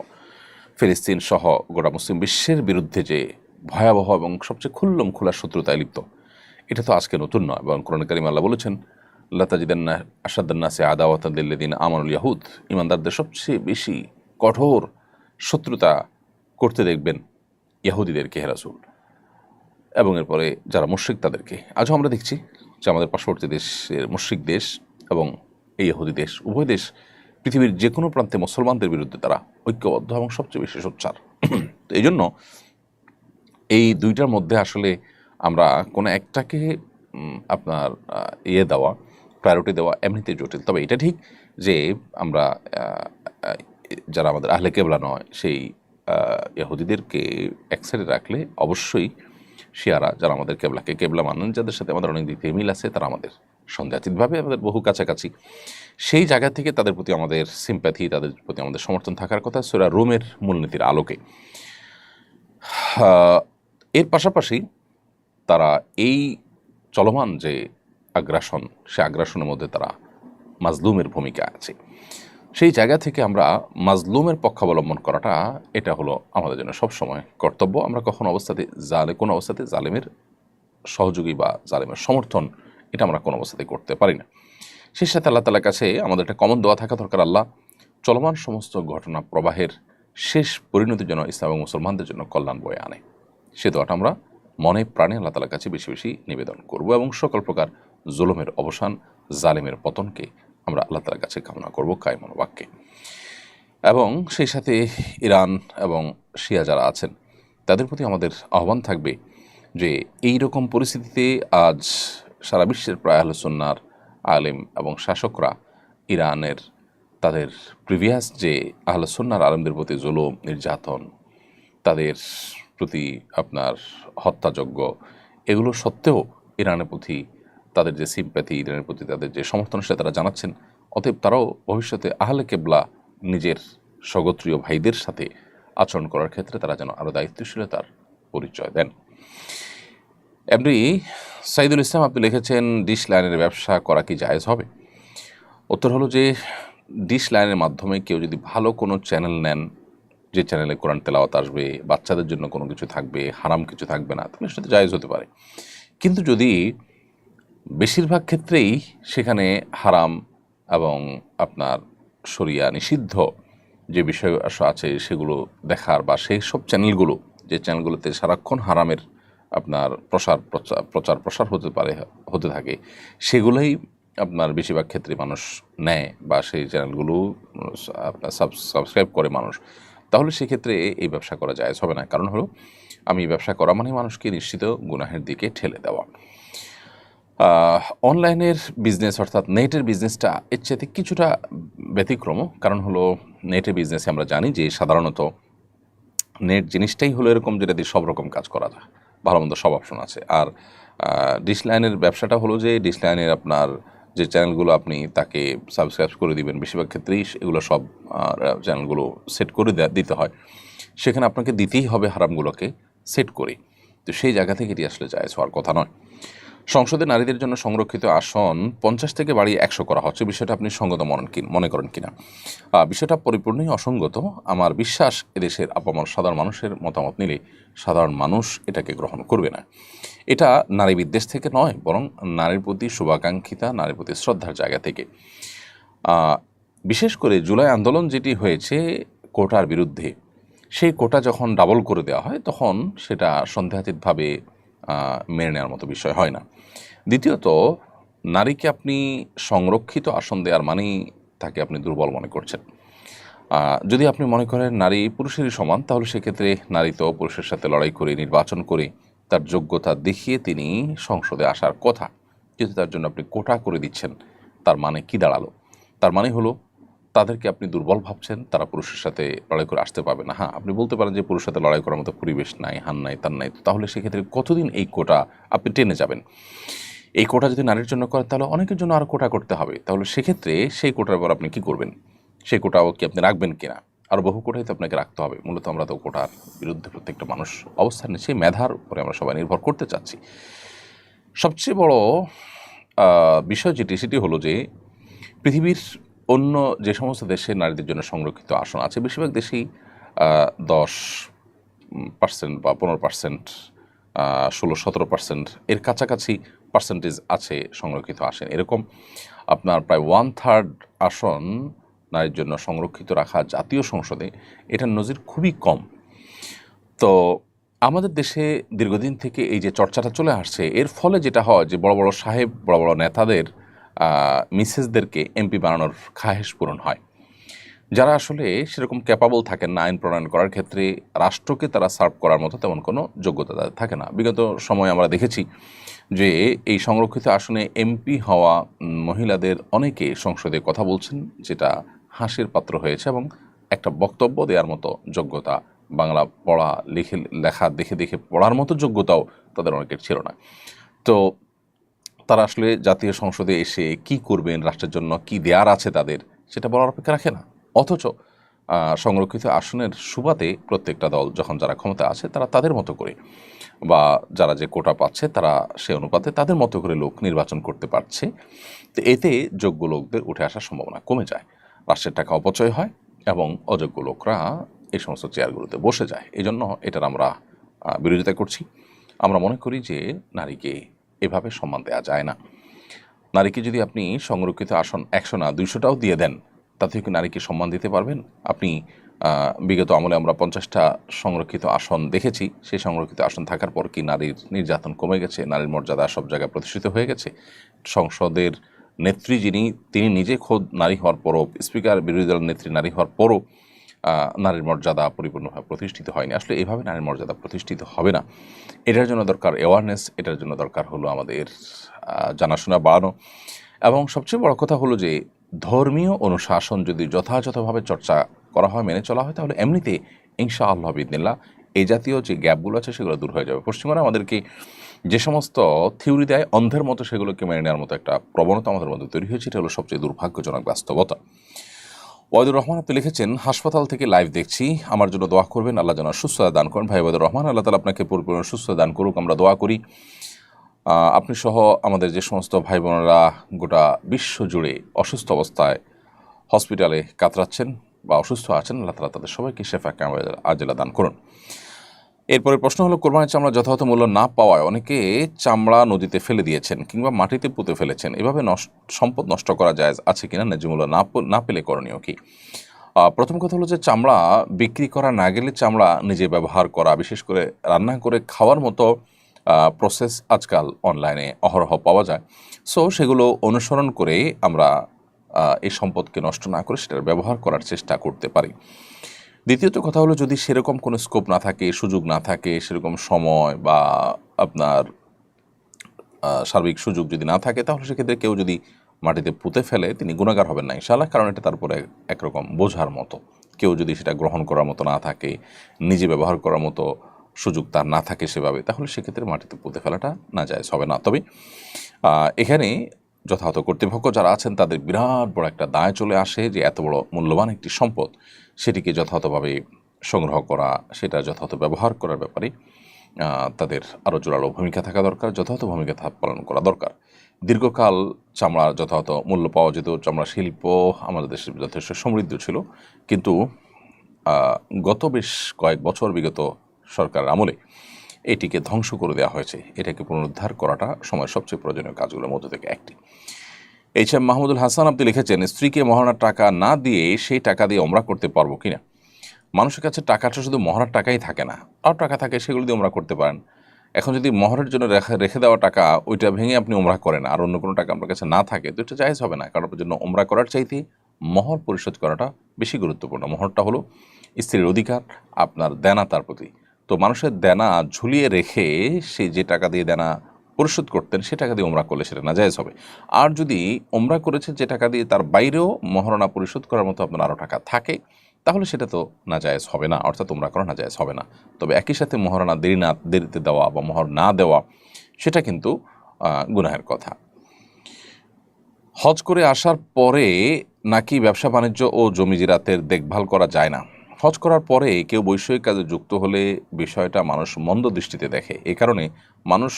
ফিলিস্তিন সহ গোটা মুসলিম বিশ্বের বিরুদ্ধে যে ভয়াবহ এবং সবচেয়ে খুল্লম খোলা শত্রুতায় লিপ্ত, এটা তো আজকে নতুন নয়। এবং কোরআন কারীমে আল্লাহ বলেছেন, লা তাজিদান্না আশাদ্দান্নাসি আদাওয়াতান লিল্লাযিনা আমানুল ইয়াহুদ, ঈমানদারদের সবচেয়ে বেশি কঠোর শত্রুতা করতে দেখবেন ইহুদিদেরকে হে রাসূল, এবং এরপরে যারা মুশরিক তাদেরকে। আজও আমরা দেখছি যে আমাদের পার্শ্ববর্তী দেশের মুশরিক দেশ এবং এই ইহুদি দেশ, উভয় দেশ পৃথিবীর যে কোনো প্রান্তে মুসলমানদের বিরুদ্ধে তারা ঐক্যবদ্ধ এবং সবচেয়ে বেশি সোচ্চার। তো এই জন্য এই দুইটার মধ্যে আসলে আমরা কোনো একটাকে আপনার দেওয়া, প্রায়োরিটি দেওয়া এমনিতে জটিল। তবে এটা ঠিক যে আমরা যারা আমাদের আহলে কেবলা নয় সেই ইহুদিদেরকে এক সাইডে রাখলে অবশ্যই শিয়ারা যারা আমাদের কেবলাকে কেবলা মানেন, যাদের সাথে আমাদের অনেক দিক থেকে মিল আছে, তারা আমাদের সন্দেহাতীতভাবে আমাদের বহু কাছাকাছি, সেই জায়গা থেকে তাদের প্রতি আমাদের সিম্প্যাথি, তাদের প্রতি আমাদের সমর্থন থাকার কথা সূরা রুমের মূলনীতির আলোকে। এর পাশাপাশি তারা এই চলমান যে আগ্রাসন, সে আগ্রাসনের মধ্যে তারা মাজলুমের ভূমিকা আছে। সেই জায়গা থেকে আমরা মাজলুমের পক্ষাবলম্বন করাটা এটা হলো আমাদের জন্য সবসময় কর্তব্য। আমরা কোনো অবস্থাতে জালেমের সহযোগী বা জালেমের সমর্থন এটা আমরা কোনো অবস্থাতে করতে পারি না। সেই সাথে আল্লাহ তাআলার কাছে আমাদের একটা কমন দোয়া থাকা দরকার, আল্লাহ চলমান সমস্ত ঘটনা প্রবাহের শেষ পরিণতির জন্য ইসলাম এবং মুসলমানদের জন্য কল্যাণ বয়ে আনে। সে দোয়াটা আমরা মনে প্রাণে আল্লাহ তাআলার কাছে বেশি বেশি নিবেদন করব এবং সকল প্রকার জুলুমের অবসান, জালেমের পতনকে আমরা আল্লাহ তাআলার কাছে কামনা করব কায় মনোবাক্যে। এবং সেই সাথে ইরান এবং শিয়া যারা আছেন তাদের প্রতি আমাদের আহ্বান থাকবে যে এই রকম পরিস্থিতিতে আজ সারা বিশ্বের প্রায় আহলে সুন্নাহর আলেম এবং শাসকরা ইরানের তাদের প্রিভিয়াস যে আহলে সুন্নাহর আলেমদের প্রতি জুলুম, নির্যাতন, তাদের প্রতি আপনার হত্যাযজ্ঞ, এগুলো সত্ত্বেও ইরানের প্রতি তাদের যে সিম্প্যাথি, ইরানের প্রতি তাদের যে সমর্থন সেটা তারা জানাচ্ছেন। অতএব তারাও ভবিষ্যতে আহলে কেবলা নিজের স্বগোত্রীয় ভাইদের সাথে আচরণ করার ক্ষেত্রে তারা যেন আরও দায়িত্বশীলতার পরিচয় দেন। এমনি সাইদুল ইসলাম আপনি লিখেছেন, ডিশ লাইনের ব্যবসা করা কি জায়েজ হবে? উত্তর হলো যে ডিশ লাইনের মাধ্যমে কেউ যদি ভালো কোনো চ্যানেল নেন, যে চ্যানেলে কোরআন তেলাওয়াত আসবে, বাচ্চাদের জন্য কোনো কিছু থাকবে, হারাম কিছু থাকবে না, তাহলে সেটা জায়েজ হতে পারে। কিন্তু যদি বেশিরভাগ ক্ষেত্রেই সেখানে হারাম এবং আপনার শরিয়া নিষিদ্ধ যে বিষয় আছে সেগুলো দেখার, বা সেই সব চ্যানেলগুলো যে চ্যানেলগুলোতে সারাক্ষণ হারামের আপনার প্রচার প্রসার হতে থাকে, সেগুলোই আপনার বেশিরভাগ ক্ষেত্রে মানুষ নেয় বা সেই চ্যানেলগুলো আপনার সাবস্ক্রাইব করে মানুষ, তাহলে সেক্ষেত্রে এই ব্যবসা করা জায়েজ হবে না। কারণ হলো আমি ব্যবসা করা মানে মানুষকে নিশ্চিত গুনাহের দিকে ঠেলে দেওয়া। অনলাইনের বিজনেস অর্থাৎ নেটের বিজনেসটা এর চাইতে কিছুটা ব্যতিক্রম। কারণ হলো নেটের বিজনেসে আমরা জানি যে সাধারণত নেট জিনিসটাই হলো এরকম যেটা দিয়ে সব রকম কাজ করা যায়, ভালো মন্দ সব অপশন আছে। আর ডিশ লাইনের ব্যবসাটা হলো যে ডিশ লাইনের আপনার যে চ্যানেলগুলো আপনি তাকে সাবস্ক্রাইব করে দিবেন, বেশিরভাগ ক্ষেত্রেই এগুলো সব চ্যানেলগুলো সেট করে দিতে হয়, সেখানে আপনাকে দিতেই হবে হারামগুলোকে সেট করে। তো সেই জায়গা থেকে এটি আসলে জায়েজ হওয়ার কথা নয়। সংসদে নারীদের জন্য সংরক্ষিত আসন 50 থেকে বাড়িয়ে 100 করা হচ্ছে, বিষয়টা আপনি সঙ্গত মনে করেন কিনা? বিষয়টা পরিপূর্ণই অসঙ্গত। আমার বিশ্বাস এদেশের আপামর সাধারণ মানুষের মতামত নিলে সাধারণ মানুষ এটাকে গ্রহণ করবে না। এটা নারী বিদ্বেষ থেকে নয়, বরং নারীর প্রতি শুভাকাঙ্ক্ষিতা, নারীর প্রতি শ্রদ্ধার জায়গা থেকে। বিশেষ করে জুলাই আন্দোলন যেটি হয়েছে কোটার বিরুদ্ধে, সেই কোটা যখন ডাবল করে দেওয়া হয় তখন সেটা সন্দেহাতীতভাবে মেনে নেওয়ার মতো বিষয় হয় না। দ্বিতীয়ত, নারীকে আপনি সংরক্ষিত আসন দেওয়ার মানেই তাকে আপনি দুর্বল মনে করছেন। যদি আপনি মনে করেন নারী পুরুষেরই সমান, তাহলে সেক্ষেত্রে নারী তো পুরুষের সাথে লড়াই করে নির্বাচন করে তার যোগ্যতা দেখিয়ে তিনি সংসদে আসার কথা, কিন্তু তার জন্য আপনি কোটা করে দিচ্ছেন। তার মানে কি দাঁড়ালো? তার মানে হলো তাদেরকে আপনি দুর্বল ভাবছেন, তারা পুরুষের সাথে লড়াই করে আসতে পারবে না। হ্যাঁ, আপনি বলতে পারেন যে পুরুষের সাথে লড়াই করার মতো পরিবেশ নাই, হান নাই, তার নাই। তাহলে সেক্ষেত্রে কতদিন এই কোটা আপনি টেনে যাবেন? এই কোটা যদি নারীর জন্য করেন তাহলে অনেকের জন্য আরও কোটা করতে হবে। তাহলে সেক্ষেত্রে সেই কোটার পর আপনি কী করবেন? সেই কোটাও কি আপনি রাখবেন কিনা? আরও বহু কোটাই তো আপনাকে রাখতে হবে। মূলত আমরা তো কোটার বিরুদ্ধে প্রত্যেকটা মানুষ অবস্থান নিচ্ছে, মেধার উপরে আমরা সবাই নির্ভর করতে চাচ্ছি। সবচেয়ে বড় বিষয় সেটি হলো যে পৃথিবীর অন্য যে সমস্ত দেশে নারীদের জন্য সংরক্ষিত আসন আছে, বেশিরভাগ দেশেই 10% বা 15%, 16-17% এর কাছাকাছি পার্সেন্টেজ আছে সংরক্ষিত আসন। এরকম আপনার প্রায় 1/3 আসন নারীর জন্য সংরক্ষিত রাখা জাতীয় সংসদে, এটার নজির খুবই কম। তো আমাদের দেশে দীর্ঘদিন থেকে এই যে চর্চাটা চলে আসছে, এর ফলে যেটা হয় যে বড় বড় সাহেব, বড় বড় নেতাদের মিসেসদেরকে এমপি বানানোর খাহেশ পূরণ হয়। যারা আসলে সেরকম ক্যাপাবল থাকেন না আইন প্রণয়ন করার ক্ষেত্রে, রাষ্ট্রকে তারা সার্ভ করার মতো তেমন কোনো যোগ্যতা তাদের থাকে না। বিগত সময়ে আমরা দেখেছি যে এই সংরক্ষিত আসনে এমপি হওয়া মহিলাদের অনেকে সংসদে কথা বলছেন, যেটা হাসির পাত্র হয়েছে, এবং একটা বক্তব্য দেওয়ার মতো যোগ্যতা, বাংলা পড়া লেখা দেখে দেখে পড়ার মতো যোগ্যতাও তাদের অনেকের ছিল না। তো তারা আসলে জাতীয় সংসদে এসে কি করবেন, রাষ্ট্রের জন্য কি দেয়ার আছে তাদের, সেটা বলার অপেক্ষা রাখে না। অথচ সংরক্ষিত আসনের সুবাদে প্রত্যেকটা দল যখন যারা ক্ষমতা আছে তারা তাদের মতো করে, বা যারা যে কোটা পাচ্ছে তারা সে অনুপাতে তাদের মতো করে লোক নির্বাচন করতে পারছে। তো এতে যোগ্য লোকদের উঠে আসার সম্ভাবনা কমে যায়, রাষ্ট্রের টাকা অপচয় হয় এবং অযোগ্য লোকরা এই সমস্ত চেয়ারগুলোতে বসে যায়। এই জন্য এটার আমরা বিরোধিতা করছি। আমরা মনে করি যে নারীকে এভাবে সম্মান দেওয়া যায় না। নারীকে যদি আপনি সংরক্ষিত আসন 100 না 200টাও দিয়ে দেন, তাতে কি নারীকে সম্মান দিতে পারবেন? আপনি বিগত আমলে আমরা 50টা সংরক্ষিত আসন দেখেছি। সেই সংরক্ষিত আসন থাকার পর কি নারীর নির্যাতন কমে গেছে? নারীর মর্যাদা সব জায়গায় প্রতিষ্ঠিত হয়ে গেছে? সংসদের নেত্রী যিনি, তিনি নিজে খোদ নারী হওয়ার পরও, স্পিকার বিরোধী দলের নেত্রী নারী হওয়ার পরও নারীর মর্যাদা পরিপূর্ণভাবে প্রতিষ্ঠিত হয়নি। আসলে এভাবে নারীর মর্যাদা প্রতিষ্ঠিত হবে না। এটার জন্য দরকার অ্যাওয়ারনেস, এটার জন্য দরকার হলো আমাদের জানাশোনা বাড়ানো, এবং সবচেয়ে বড় কথা হলো যে ধর্মীয় অনুশাসন যদি যথাযথভাবে চর্চা করা হয়, মেনে চলা হয়, তাহলে এমনিতে ইনশাআল্লাহ বিদিনিল্লাহ এই জাতীয় যে গ্যাপগুলো আছে সেগুলো দূর হয়ে যাবে। পশ্চিমারা আমাদেরকে যে সমস্ত থিওরি দেয় অন্ধের মতো, সেগুলোকে মেনে নেওয়ার মতো একটা প্রবণতা আমাদের মধ্যে তৈরি হয়েছে। এটা হলো সবচেয়ে দুর্ভাগ্যজনক বাস্তবতা। ওয়াইদুর রহমান আপনি লিখেছেন, হাসপাতাল থেকে লাইভ দেখছি, আমার জন্য দোয়া করবেন, আল্লাহ যেন সুস্থতা দান করেন। ভাই ওয়াইদুর রহমান, আল্লাহ তাআলা আপনাকে পরিপূর্ণ সুস্থতা দান করুক, আমরা দোয়া করি। আপনি সহ আমাদের যে সমস্ত ভাই বোনেরা গোটা বিশ্ব জুড়ে অসুস্থ অবস্থায় হসপিটালে কাতরাচ্ছেন বা অসুস্থ আছেন, আল্লাহ তাআলা তাদের সবাইকে শেফা কামিলা আজেলা দান করুন। এরপরের প্রশ্ন হলো, কোরবানির চামড়া যথাযথ মূল্য না পাওয়ায় অনেকে চামড়া নদীতে ফেলে দিয়েছেন কিংবা মাটিতে পুঁতে ফেলেছেন, এভাবে সম্পদ নষ্ট করা যায় আছে কিনা? ন্যায্য মূল্য না পেলে করণীয় কি? প্রথম কথা হলো যে চামড়া বিক্রি করা না গেলে চামড়া নিজে ব্যবহার করা, বিশেষ করে রান্না করে খাওয়ার মতো প্রসেস আজকাল অনলাইনে অহরহ পাওয়া যায়। সো সেগুলো অনুসরণ করে আমরা এই সম্পদকে নষ্ট না করে সেটার ব্যবহার করার চেষ্টা করতে পারি। দ্বিতীয়ত কথা হলো, যদি সেরকম কোনো স্কোপ না থাকে, সুযোগ না থাকে, সেরকম সময় বা আপনার সার্বিক সুযোগ যদি না থাকে, তাহলে সেক্ষেত্রে কেউ যদি মাটিতে পুঁতে ফেলে তিনি গুনাহগার হবেন না ইনশাআল্লাহ, কারণ এটা তারপরে একরকম বোঝার মতো। কেউ যদি সেটা গ্রহণ করার মতো না থাকে, নিজে ব্যবহার করার মতো সুযোগ তার না থাকে সেভাবে, তাহলে সেক্ষেত্রে মাটিতে পুঁতে ফেলাটা নাজায়েজ হবে না। তবে এখানে যথাযথ কর্তৃপক্ষ যারা আছেন তাদের বিরাট বড় একটা দায় চলে আসে যে এত বড় মূল্যবান একটি সম্পদ, সেটিকে যথাযথভাবে সংগ্রহ করা, সেটা যথাযথ ব্যবহার করার ব্যাপারে তাদের আরও জোরালো ভূমিকা থাকা দরকার, যথাযথ ভূমিকা পালন করা দরকার। দীর্ঘকাল চামড়ার যথাযথ মূল্য পাওয়া যেত, চামড়া শিল্প আমাদের দেশে যথেষ্ট সমৃদ্ধ ছিল, কিন্তু গত বেশ কয়েক বছর বিগত সরকারের আমলে এটিকে ধ্বংস করে দেওয়া হয়েছে। এটাকে পুনরুদ্ধার করাটা সময়ের সবচেয়ে প্রয়োজনীয় কাজগুলোর মধ্যে থেকে একটি। এইচ.এম. মাহমুদুল হাসান আপনি লিখেছেন, স্ত্রীকে মহারণার টাকা না দিয়ে সেই টাকা দিয়ে ওমরা করতে পারবো কিনা? মানুষের কাছে টাকাটা শুধু মহরের টাকাই থাকে না, আর টাকা থাকে, সেগুলো দিয়ে ওমরা করতে পারেন। এখন যদি মহরের জন্য রেখে দেওয়া টাকা ওইটা ভেঙে আপনি ওমরা করেন আর অন্য কোনো টাকা আপনার কাছে না থাকে, তো এটা জায়েজ হবে না। কারণ আপনার জন্য ওমরা করার চাইতে মহর পরিশোধ করাটা বেশি গুরুত্বপূর্ণ। মহরটা হলো স্ত্রীর অধিকার, আপনার দেনা তার প্রতি। তো মানুষের দেনা ঝুলিয়ে রেখে সে যে টাকা দিয়ে দেনা পরিশোধ করতেন সে টাকা দিয়ে ওমরা করলে সেটা নাজায়েজ হবে। আর যদি ওমরা করেছে যে টাকা দিয়ে তার বাইরেও মহারণা পরিশোধ করার মতো আপনার আরও টাকা থাকে, তাহলে সেটা তো নাজায়েজ হবে না, অর্থাৎ ওমরা করা নাজায়েজ হবে না। তবে একই সাথে মহারণা দেরিতে দেওয়া বা মোহর না দেওয়া সেটা কিন্তু গুনাহের কথা। হজ করে আসার পরে নাকি ব্যবসা বাণিজ্য ও জমি জিরাতের দেখভাল করা যায় না? হজ করার পরে কেউ বৈষয়িক কাজে যুক্ত হলে বিষয়টা মানুষ মন্দ দৃষ্টিতে দেখে। এ কারণে মানুষ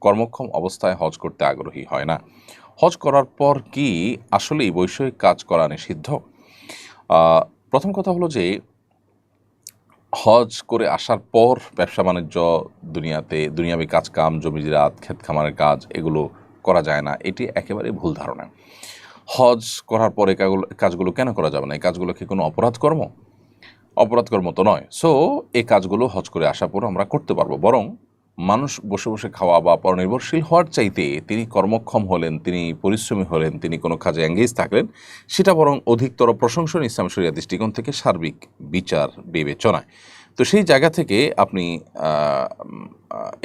কর্মক্ষম অবস্থায় হজ করতে আগ্রহী হয় না। হজ করার পর কি আসলেই বৈষয়িক কাজ করা নিষিদ্ধ? প্রথম কথা হলো যে হজ করে আসার পর ব্যবসা বাণিজ্য, দুনিয়াবি কাজকাম, জমি জিরাত, ক্ষেত খামারের কাজ, এগুলো করা যায় না, এটি একেবারে ভুল ধারণা। হজ করার পরে কাজগুলো কেন করা যাবে না? এই কাজগুলো কি কোনো অপরাধকর্ম? অপরাধকর্ম তো নয়। সো এই কাজগুলো হজ করে আসার পর আমরা করতে পারবো। বরং মানুষ বসে বসে খাওয়া বা পরনির্ভরশীল হওয়ার চাইতে তিনি কর্মক্ষম হলেন, তিনি পরিশ্রমী হলেন, তিনি কোনো কাজে এঙ্গেজ থাকলেন, সেটা বরং অধিকতর প্রশংসনীয় ইসলাম শরিয়া দৃষ্টিকোণ থেকে সার্বিক বিচার বিবেচনায়। তো সেই জায়গা থেকে আপনি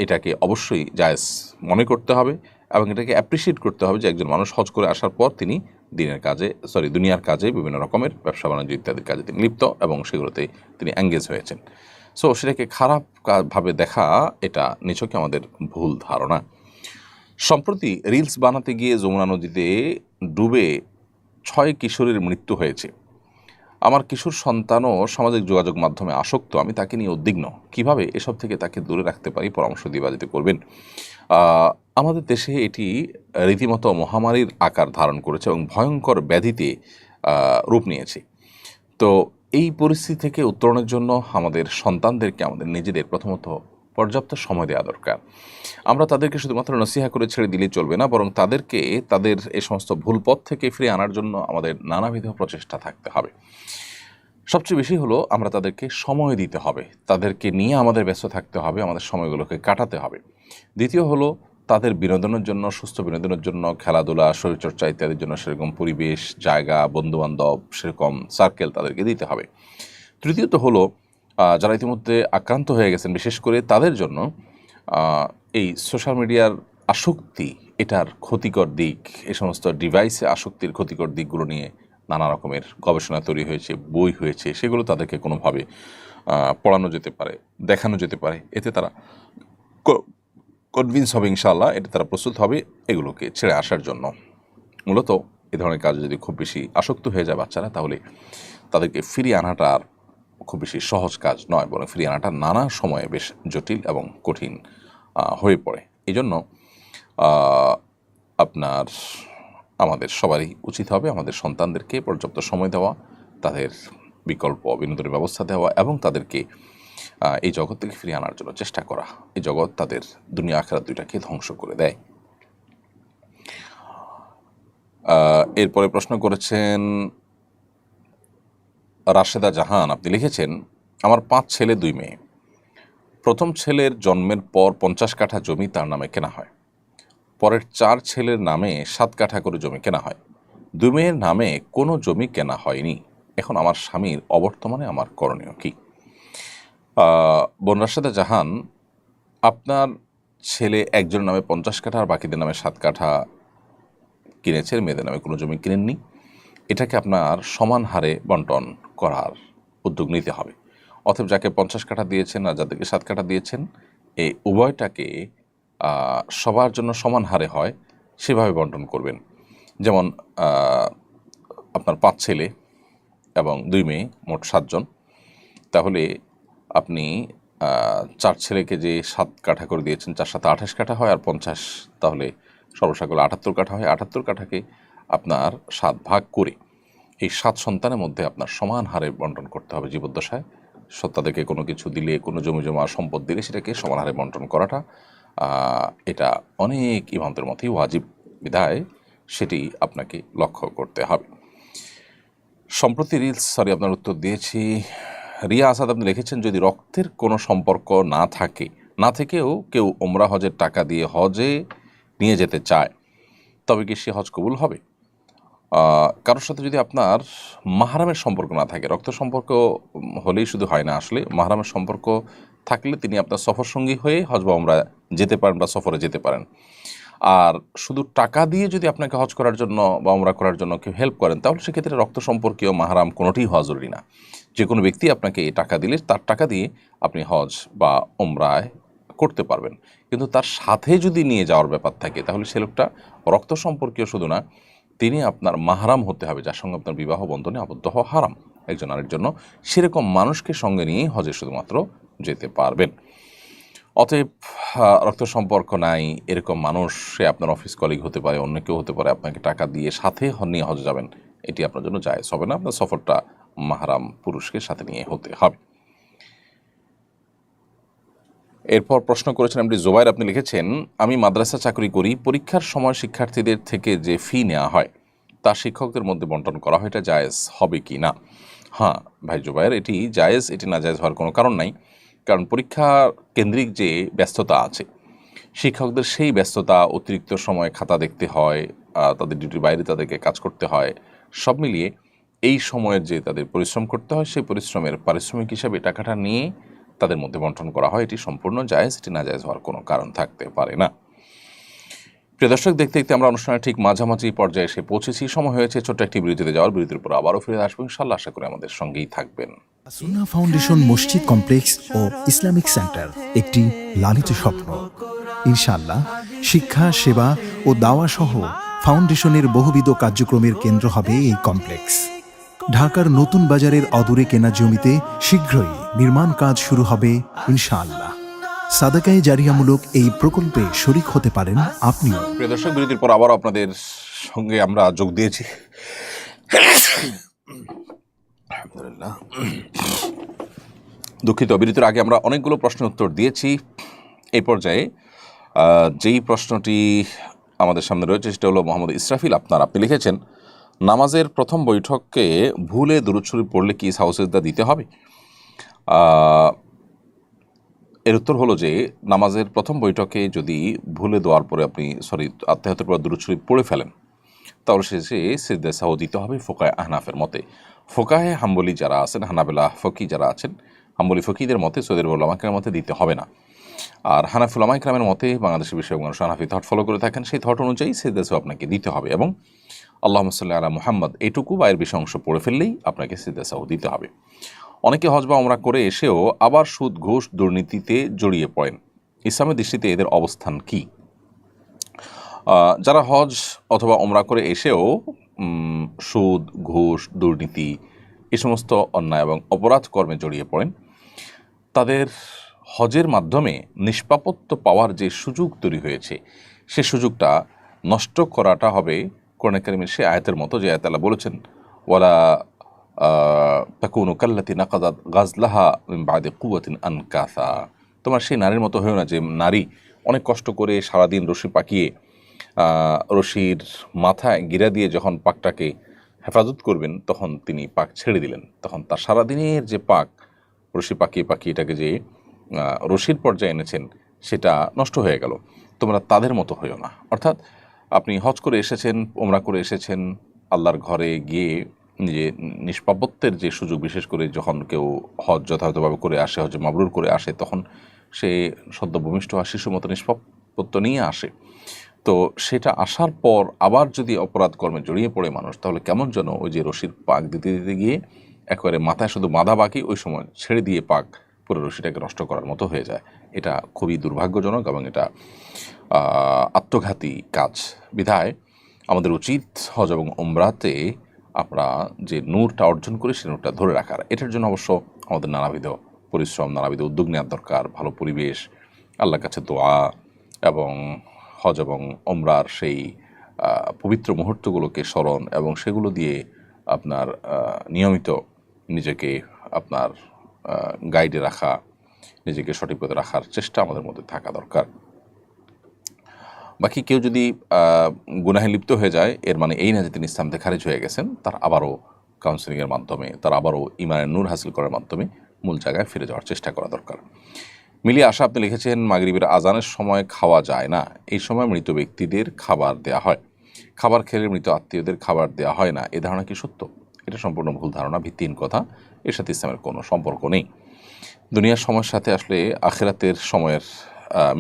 এটাকে অবশ্যই জায়েজ মনে করতে হবে এবং এটাকে অ্যাপ্রিসিয়েট করতে হবে যে একজন মানুষ হজ করে আসার পর তিনি দুনিয়ার কাজে, বিভিন্ন রকমের ব্যবসা বাণিজ্য ইত্যাদির কাজে তিনি লিপ্ত এবং সেগুলোতে তিনি এঙ্গেজ হয়েছেন। সো সেটাকে খারাপ ভাবে দেখা, এটা নিছকই আমাদের ভুল ধারণা। সম্প্রতি রিলস বানাতে গিয়ে যমুনা নদীতে ডুবে 6 কিশোরীর মৃত্যু হয়েছে। আমার কিশোর সন্তানও সামাজিক যোগাযোগ মাধ্যমে আসক্ত, আমি তাকে নিয়ে উদ্বিগ্ন। কিভাবে এসব থেকে তাকে দূরে রাখতে পারি, পরামর্শ দিবা যদি করবেন। আমাদের দেশে এটি রীতিমতো মহামারীর আকার ধারণ করেছে এবং ভয়ঙ্কর ব্যাধিতে রূপ নিয়েছে। তো এই পরিস্থিতি থেকে উত্তরণের জন্য আমাদের সন্তানদেরকে আমাদের নিজেদের প্রথমত পর্যাপ্ত সময় দেওয়া দরকার। আমরা তাদেরকে শুধুমাত্র নসিহা করে ছেড়ে দিলেই চলবে না, বরং তাদেরকে তাদের এই সমস্ত ভুল পথ থেকে ফিরে আনার জন্য আমাদের নানাবিধ প্রচেষ্টা থাকতে হবে। সবচেয়ে বেশি হলো আমরা তাদেরকে সময় দিতে হবে, তাদেরকে নিয়ে আমাদের ব্যস্ত থাকতে হবে, আমাদের সময়গুলোকে কাটাতে হবে। দ্বিতীয় হলো তাদের বিনোদনের জন্য, সুস্থ বিনোদনের জন্য, খেলাধুলা, শরীরচর্চা ইত্যাদির জন্য সেরকম পরিবেশ, জায়গা, বন্ধুবান্ধব, সেরকম সার্কেল তাদেরকে দিতে হবে। তৃতীয়ত হলো যারা ইতিমধ্যে আক্রান্ত হয়ে গেছেন, বিশেষ করে তাদের জন্য এই সোশ্যাল মিডিয়ার আসক্তি, এটার ক্ষতিকর দিক, এই সমস্ত ডিভাইসে আসক্তির ক্ষতিকর দিকগুলো নিয়ে নানা রকমের গবেষণা তৈরি হয়েছে, বই হয়েছে, সেগুলো তাদেরকে কোনোভাবে পড়ানো যেতে পারে, দেখানো যেতে পারে। এতে তারা কনভিন্স হবে, ইনশাআল্লাহ এতে তারা প্রস্তুত হবে এগুলোকে ছেড়ে আসার জন্য। মূলত এ ধরনের কাজ যদি খুব বেশি আসক্ত হয়ে যায় বাচ্চারা, তাহলে তাদেরকে ফিরিয়ে আনাটা আর খুব বেশি সহজ কাজ নয়, বরং ফিরিয়ে আনাটা নানা সময়ে বেশ জটিল এবং কঠিন হয়ে পড়ে। এই জন্য আপনার আমাদের সবারই উচিত হবে আমাদের সন্তানদেরকে পর্যাপ্ত সময় দেওয়া, তাদের বিকল্প বিনোদনের ব্যবস্থা দেওয়া এবং তাদেরকে এই জগৎ থেকে ফিরিয়ে আনার জন্য চেষ্টা করা। এই জগৎ তাদের দুনিয়া আখিরাত দুইটাকে ধ্বংস করে দেয়। এরপরে প্রশ্ন করেছেন রাশেদা জাহান, আপনি লিখেছেন, আমার 5 ছেলে 2 মেয়ে। প্রথম ছেলের জন্মের পর 50 কাঠা জমি তার নামে কেনা হয়। পরের 4 ছেলের নামে 7 কাঠা করে জমি কেনা হয়। 2 মেয়ের নামে কোনো জমি কেনা হয়নি। এখন আমার স্বামীর অবর্তমানে আমার করণীয় কি? বোন রাশেদা জাহান, আপনার ছেলে একজনের নামে 50 কাঠা আর বাকিদের নামে 7 কাঠা কিনেছেন, মেয়েদের নামে কোনো জমি কিনেননি। এটাকে আপনার সমান হারে বন্টন করার উদ্যোগ নিতে হবে। অতএব যাকে 50 কাঠা দিয়েছেন আর যাদেরকে 7 কাঠা দিয়েছেন, এই উভয়টাকে সবার জন্য সমান হারে হয় সেভাবে বন্টন করবেন। যেমন আপনার 5 ছেলে এবং 2 মেয়ে, মোট 7 জন। তাহলে আপনি 4 ছেলেকে যে 7 কাঠা করে দিয়েছেন, 4 7 28 কাঠা হয়, আর 50 তাহলে সর্বসাকুল্যে 78 কাঠা হয়। 78 কাঠাকে আপনার 7 ভাগ করে এই 7 সন্তানের মধ্যে আপনার সমান হারে বন্টন করতে হবে জীবদ্দশায়। তাদেরকে কোনো কিছু দিলে, কোনো জমি জমা সম্পদ দিলে সেটাকে সমান হারে বন্টন করাটা এটা অনেক ইমামদের মতোই ওয়াজিব বিধায় সেটি আপনাকে লক্ষ্য করতে হবে। সম্প্রতি আপনার উত্তর দিয়েছি রিয়া আসাদ আপনি লিখেছেন, যদি রক্তের কোনো সম্পর্ক না থেকেও কেউ ওমরা হজের টাকা দিয়ে হজে নিয়ে যেতে চায়, তবে কি সে হজ কবুল হবে? কারোর সাথে যদি আপনার মাহরামের সম্পর্ক না থাকে, রক্ত সম্পর্ক হলেই শুধু হয় না, আসলে মাহরামের সম্পর্ক থাকলে তিনি আপনার সফর সঙ্গী হয়ে হজ বা ওমরা যেতে পারেন বা সফরে যেতে পারেন। আর শুধু টাকা দিয়ে যদি আপনাকে হজ করার জন্য বা ওমরা করার জন্য কেউ হেল্প করেন, তাহলে সেক্ষেত্রে রক্ত সম্পর্কীয় মাহরাম কোনোটিই হওয়া জরুরি না। যে কোনো ব্যক্তি আপনাকে এই টাকা দিলে তার টাকা দিয়ে আপনি হজ বা ওমরায় করতে পারবেন। কিন্তু তার সাথে যদি নিয়ে যাওয়ার ব্যাপার থাকে, তাহলে সে লোকটা রক্ত সম্পর্কীয় শুধু না, তিনি আপনার মাহরাম হতে হবে, যার সঙ্গে আপনার বিবাহ বন্ধনে আবদ্ধ হওয়া হারাম একজন আরেকজন জন্য। সেরকম মানুষকে সঙ্গে নিয়েই হজে শুধুমাত্র যেতে পারবেন। অতএব রক্ত সম্পর্ক নাই এরকম মানুষ, সে আপনার অফিস কলিগ হতে পারে, অন্য কেউ হতে পারে, আপনাকে টাকা দিয়ে সাথে নিয়ে হজে যাবেন, এটি আপনার জন্য জায়েজ হবে না। আপনার সফরটা মাহরাম পুরুষকে সাথে নিয়ে হতে হবে। এরপর প্রশ্ন করেছেন আপনি জোবাইর, আপনি লিখেছেন, আমি মাদ্রাসা চাকরি করি, পরীক্ষার সময় শিক্ষার্থীদের থেকে যে ফি নেওয়া হয় তা শিক্ষকদের মধ্যে বন্টন করা হয়, এটা জায়েজ হবে কি না? হ্যাঁ ভাই জোবাইর, এটি জায়েজ, এটি না জায়েজ হওয়ার কোনো কারণ নাই। কারণ পরীক্ষা কেন্দ্রিক যে ব্যস্ততা আছে, শিক্ষকদের সেই ব্যস্ততা, অতিরিক্ত সময় খাতা দেখতে হয়, তাদের ডিউটির বাইরে তাদেরকে কাজ করতে হয়, সব মিলিয়ে এই সময়ের যে তাদের পরিশ্রম করতে হয়, সেই পরিশ্রমের পারিশ্রমিক হিসাবে টাকাটা নিয়ে তাদের মধ্যে বন্টন করা হয়, এটি সম্পূর্ণ জায়েজ, এটি না জায়েজ হওয়ার কোনো কারণ থাকতে পারে না। প্রিয় দর্শক, দেখতে দেখতে আমরা অনুষ্ঠানের ঠিক মাঝামাঝি পর্যায়ে এসে পৌঁছেছি। সময় হয়েছে ছোট্ট একটি বিরতিতে যাওয়ার। বিরতির পর আবারও ফিরে আসবো ইনশাআল্লাহ। আশা করি আমাদের সঙ্গেই থাকবেন। সুন্নাহ ফাউন্ডেশন মসজিদ কমপ্লেক্স ও ইসলামিক সেন্টার একটি লালিত স্বপ্ন। ইনশাআল্লাহ শিক্ষা, সেবা ও দাওয়া সহ ফাউন্ডেশনের বহুবিধ কার্যক্রমের কেন্দ্র হবে এই কমপ্লেক্স। ঢাকার নতুন বাজারের অদূরে কেনা জমিতে শীঘ্রই নির্মাণ কাজ শুরু হবে ইনশাআল্লাহ। সাদাকায়ে জারিয়ামূলক এই প্রকল্পে শরিক হতে পারেন আপনিও। প্রিয় দর্শক, বিরতির পর আবারও আপনাদের সঙ্গে আমরা যোগ দিয়েছি। আলহামদুলিল্লাহ, দুঃখিত, বিরতির আগে আমরা অনেকগুলো প্রশ্নের উত্তর দিয়েছি। এই পর্যায়ে যেই প্রশ্নটি আমাদের সামনে রয়েছে সেটা হলো মোহাম্মদ ইসরাফিল আপনি লিখেছেন, নামাজের প্রথম বৈঠকে ভুলে দুরূদ শরীফ পড়লে কি সাউসেজদা দিতে হবে? এর উত্তর হলো যে, নামাজের প্রথম বৈঠকে যদি ভুলে দেওয়ার পরে আপনি আত্মাহিয়াতের পর দুরূদ শরীফ পড়ে ফেলেন, তাহলে শেষে সিজদা সাহু দিতে হবে ফোকায়ে আহনাফের মতে। ফোকাহে হাম্বলি যারা আছেন, হানাবেলা ফকি যারা আছেন, হাম্বলি ফকিদের মতে, সৌদের উলামাকের মতে দিতে হবে না। আর হানাফি উলামা ইকরামের মতে, বাংলাদেশের বিষয়ক মানুষ হানাফি থট ফলো করে থাকেন, সেই থট অনুযায়ী সিজদা সাহু আপনাকে দিতে হবে এবং আল্লাহুম্মা সাল্লি আলা মুহাম্মদ এইটুকু বা এর বেশি অংশ পড়ে ফেললেই আপনাকে সিজদা সাহু দিতে হবে। অনেকে হজ বা ওমরা করে এসেও আবার সুদ, ঘুষ, দুর্নীতিতে জড়িয়ে পড়েন। ইসলামের দৃষ্টিতে এদের অবস্থান কি? যারা হজ অথবা ওমরা করে এসেও সুদ, ঘুষ, দুর্নীতি এ সমস্ত অন্যায় এবং অপরাধ কর্মে জড়িয়ে পড়েন, তাদের হজের মাধ্যমে নিষ্পাপত্য পাওয়ার যে সুযোগ তৈরি হয়েছে, সে সুযোগটা নষ্ট করাটা হবে কোরআন কারীমের সে আয়াতের মতো, যে আয়াত আল্লাহ বলেছেন, ওয়ালা তাকুনু কাল্লাতি নাকাদাত গাজলাহা মিন বাদি কুওয়াতিন আনকাসা। তোমার সেই নারীর মতো হয়েও না যে নারী অনেক কষ্ট করে সারাদিন রশি পাকিয়ে রশির মাথায় গিরা দিয়ে যখন পাকটাকে হেফাজত করবেন, তখন তিনি পাক ছেড়ে দিলেন, তখন তার সারাদিনের যে পাক রশি পাকিয়ে পাকিয়ে এটাকে যে রশির পর্যায়ে এনেছেন, সেটা নষ্ট হয়ে গেল। তোমরা তাদের মতো হয়েও না। অর্থাৎ আপনি হজ করে এসেছেন, ওমরা করে এসেছেন, আল্লাহর ঘরে গিয়ে যে নিষ্পাপত্বের যে সুযোগ, বিশেষ করে যখন কেউ হজ যথাযথভাবে করে আসে, হজ মাবরুর করে আসে, তখন সে সদ্য ভূমিষ্ঠ আর শিশুর মতো নিষ্পাপত্ব নিয়ে আসে। তো সেটা আসার পর আবার যদি অপরাধ কর্মে জড়িয়ে পড়ে মানুষ, তাহলে কেমন যেন ওই যে রশির পাক দিতে দিতে গিয়ে একেবারে মাথায় শুধু বাঁধা বাকি, ওই সময় ছেড়ে দিয়ে পাক পুরো রশিটাকে নষ্ট করার মতো হয়ে যায়। এটা খুবই দুর্ভাগ্যজনক এবং এটা আত্মঘাতী কাজ। বিধায় আমাদের উচিত হজ এবং ওমরাতে আমরা যে নূরটা অর্জন করি, সে নূরটা ধরে রাখার। এটার জন্য অবশ্য আমাদের নানাবিধ পরিশ্রম, নানাবিধ উদ্যোগ নেওয়ার দরকার, ভালো পরিবেশ, আল্লাহর কাছে দোয়া এবং হজ এবং ওমরার সেই পবিত্র মুহূর্তগুলোকে স্মরণ এবং সেগুলো দিয়ে আপনার নিয়মিত নিজেকে আপনার গাইডে রাখা, নিজেকে সঠিক পথে রাখার চেষ্টা আমাদের মধ্যে থাকা দরকার। বাকি কেউ যদি গুনাহে লিপ্ত হয়ে যায়, এর মানে এই না যে তিনি ইসলাম থেকে খারিজ হয়ে গেছেন। তার আবারও কাউন্সেলিংয়ের মাধ্যমে, তার আবারও ইমানের নূর হাসিল করার মাধ্যমে মূল জায়গায় ফিরে যাওয়ার চেষ্টা করা দরকার। মিলিয়ে আশা আপনি লিখেছেন, মাগরিবের আজানের সময় খাওয়া যায় না, এই সময় মৃত ব্যক্তিদের খাবার দেয়া হয়, খাবার খেলে মৃত আত্মীয়দের খাবার দেওয়া হয় না, এ ধারণা কি সত্য? এটা সম্পূর্ণ ভুল ধারণা, ভিত্তিহীন কথা, এর সাথে ইসলামের কোনো সম্পর্ক নেই। দুনিয়ার সময়ের সাথে আসলে আখিরাতের সময়ের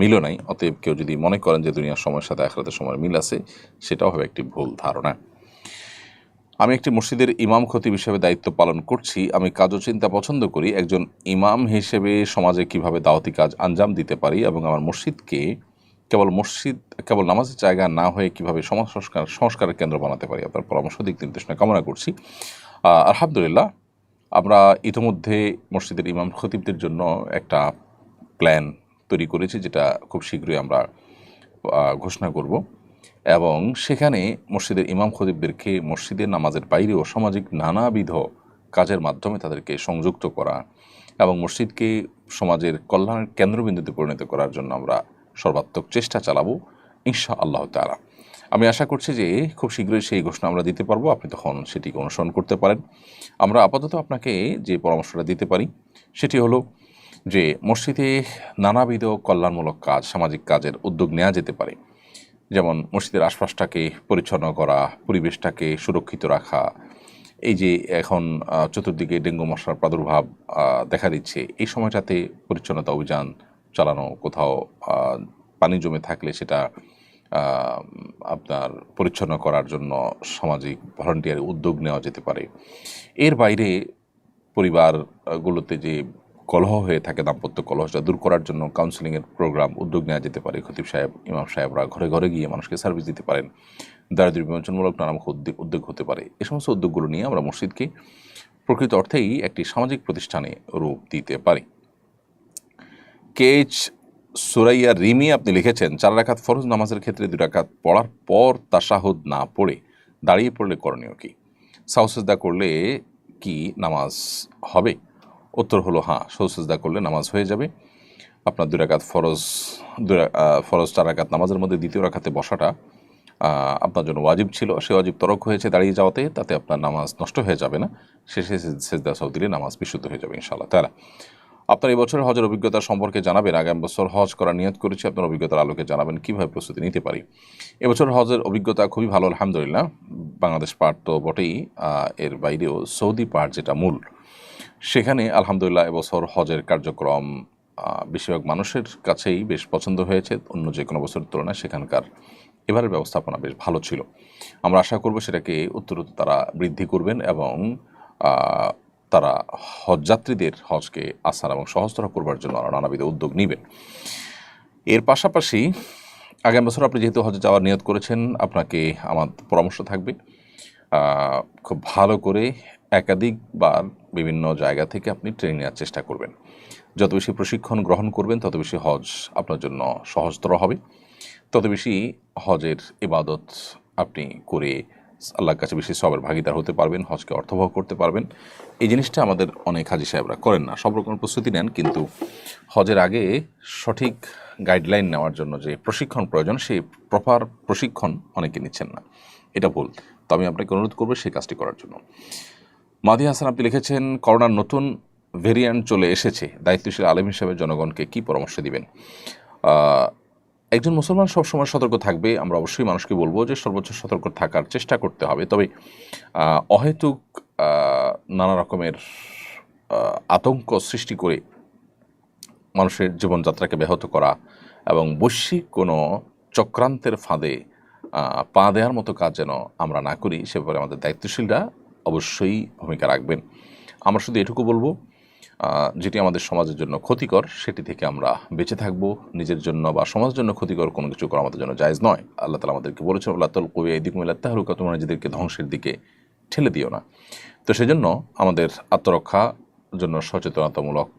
মিলও নাই। অতএব কেউ যদি মনে করেন যে দুনিয়ার সময়ের সাথে আখিরাতের সময়ের মিল আছে, সেটাও হবে একটি ভুল ধারণা। আমি একটি মসজিদের ইমাম খতিব হিসেবে দায়িত্ব পালন করছি। আমি কাজ ও চিন্তা পছন্দ করি। একজন ইমাম হিসেবে সমাজে কিভাবে দাওয়াতি কাজ আঞ্জাম দিতে পারি এবং আমার মসজিদকে কেবল নামাজের জায়গা না হয়ে কিভাবে সমাজ সংস্কারের কেন্দ্র বানাতে পারি, আপনার পরামর্শ দিক নির্দেশনা কামনা করছি। আলহামদুলিল্লাহ, আমরা ইতিমধ্যে মসজিদের ইমাম খতিবদের জন্য একটা প্ল্যান তৈরি করেছি, যেটা খুব শীঘ্রই আমরা ঘোষণা করব এবং সেখানে মসজিদের ইমাম খতিবদেরকে মসজিদের নামাজের বাইরেও সামাজিক নানাবিধ কাজের মাধ্যমে তাদেরকে সংযুক্ত করা এবং মসজিদকে সমাজের কল্যাণের কেন্দ্রবিন্দুতে পরিণত করার জন্য আমরা সর্বাত্মক চেষ্টা চালাবো ইনশা আল্লাহ তাআলা। আমি আশা করছি যে খুব শীঘ্রই সেই ঘোষণা আমরা দিতে পারবো, আপনি তখন সেটিকে অনুসরণ করতে পারেন। আমরা আপাতত আপনাকে যে পরামর্শটা দিতে পারি সেটি হলো যে মসজিদে নানাবিধ কল্যাণমূলক কাজ, সামাজিক কাজের উদ্যোগ নেওয়া যেতে পারে। যেমন মসজিদের আশপাশটাকে পরিচ্ছন্ন করা, পরিবেশটাকে সুরক্ষিত রাখা। এই যে এখন চতুর্দিকে ডেঙ্গু মশার প্রাদুর্ভাব দেখা দিচ্ছে, এই সময়টাতে পরিচ্ছন্নতা অভিযান চালানো, কোথাও পানি জমে থাকলে সেটা আপনার পরিচ্ছন্ন করার জন্য সামাজিক ভলান্টিয়ার উদ্যোগ নেওয়া যেতে পারে। এর বাইরে পরিবারগুলোতে যে কলহ হয়ে থাকে, দাম্পত্য কলহটা দূর করার জন্য কাউন্সেলিংয়ের প্রোগ্রাম উদ্যোগ নেওয়া যেতে পারে। খতিব সাহেব, ইমাম সাহেবরা ঘরে ঘরে গিয়ে মানুষকে সার্ভিস দিতে পারেন। দারিদ্র্য বিমোচনমূলক নানা উদ্যোগ হতে পারে। এই সমস্ত উদ্যোগগুলো নিয়ে আমরা মসজিদকে প্রকৃত অর্থেই একটি সামাজিক প্রতিষ্ঠানে রূপ দিতে পারি। কেচ সুরাইয়া রিমি আপনি লিখেছেন, 4 রাকাত ফরজ নামাজের ক্ষেত্রে 2 রাকাত পড়ার পর তাশাহুদ না পড়ে দাঁড়িয়ে পড়লে করণীয় কি? সাজদা করলে কি নামাজ হবে? উত্তর হলো হ্যাঁ, সাজদা করলে নামাজ হয়ে যাবে। আপনার 2 রাকাত ফরজ 4 রাকাত নামাজের মধ্যে দ্বিতীয় রাকাতে বসাটা আপনার জন্য ওয়াজিব ছিল, সে ওয়াজিব তরক হয়েছে দাঁড়িয়ে যাওয়াতে, তাতে আপনার নামাজ নষ্ট হয়ে যাবে না। শেষে সেজদা সাউ দিলে নামাজ বিশুদ্ধ হয়ে যাবে ইনশাআল্লাহ তাআলা। আপনার এই বছরের হজের অভিজ্ঞতা সম্পর্কে জানাবেন। আগামী বছর হজ করার নিয়ত করেছি, আপনার অভিজ্ঞতার আলোকে জানাবেন কীভাবে প্রস্তুতি নিতে পারি। এবছর হজের অভিজ্ঞতা খুবই ভালো আলহামদুলিল্লাহ। বাংলাদেশ পাহাড় তো বটেই, এর বাইরেও সৌদি পাহাড় যেটা মূল, সেখানে আলহামদুলিল্লাহ এবছর হজের কার্যক্রম বেশিরভাগ মানুষের কাছেই বেশ পছন্দ হয়েছে। অন্য যে কোনো বছরের তুলনায় সেখানকার এবারের ব্যবস্থাপনা বেশ ভালো ছিল। আমরা আশা করব সেটাকে উত্তরোত্তর তারা বৃদ্ধি করবেন এবং তারা হজযাত্রীদের হজকে আসান এবং সহজতর করবার জন্য নানাবিধ উদ্যোগ নেবেন। এর পাশাপাশি আগামী বছর আপনি যেহেতু হজে যাওয়ার নিয়ত করেছেন, আপনাকে আমার পরামর্শ থাকবে খুব ভালো করে একাধিকবার বিভিন্ন জায়গা থেকে আপনি ট্রেনিং নেওয়ার চেষ্টা করবেন। যত বেশি প্রশিক্ষণ গ্রহণ করবেন তত বেশি হজ আপনার জন্য সহজতর হবে, তত বেশি হজের ইবাদত আপনি করে আল্লাহর কাছে বেশি সবের ভাগিদার হতে পারবেন, হজকে অর্থবহ করতে পারবেন। এই জিনিসটা আমাদের অনেক হাজি সাহেবরা করেন না। সব রকমের প্রস্তুতি নেন, কিন্তু হজের আগে সঠিক গাইডলাইন নেওয়ার জন্য যে প্রশিক্ষণ প্রয়োজন, সেই প্রপার প্রশিক্ষণ অনেকে নিচ্ছেন না, এটা ভুল। তো আমি আপনাকে অনুরোধ করবো সেই কাজটি করার জন্য। মাদি হাসান আপনি লিখেছেন, করোনার নতুন ভেরিয়েন্ট চলে এসেছে, দায়িত্বশীল আলেম হিসেবে জনগণকে কি পরামর্শ দিবেন? একজন মুসলমান সবসময় সতর্ক থাকবে। আমরা অবশ্যই মানুষকে বলবো যে সর্বোচ্চ সতর্ক থাকার চেষ্টা করতে হবে। তবে অহেতুক নানা রকমের আতঙ্ক সৃষ্টি করে মানুষের জীবনযাত্রাকে ব্যাহত করা এবং বৈশ্বিক কোনো চক্রান্তের ফাঁদে পা দেওয়ার মতো কাজ যেন আমরা না করি, সে ব্যাপারে আমাদের দায়িত্বশীলরা অবশ্যই ভূমিকা রাখবেন। আমরা শুধু এটুকু বলবো, যেটি আমাদের সমাজের জন্য ক্ষতিকর সেটি থেকে আমরা বেঁচে থাকবো। নিজের জন্য বা সমাজের জন্য ক্ষতিকর কোনো কিছু করা আমাদের জন্য জায়েজ নয়। আল্লাহ তাআলা আমাদেরকে বলেছেন, আল্লাহ তাআলা ইয়াইদিকুম ইলা তাহলুকা, তোমরা নিজেদেরকে ধ্বংসের দিকে ঠেলে দিও না। তো সেজন্য আমাদের আত্মরক্ষার জন্য সচেতনতামূলক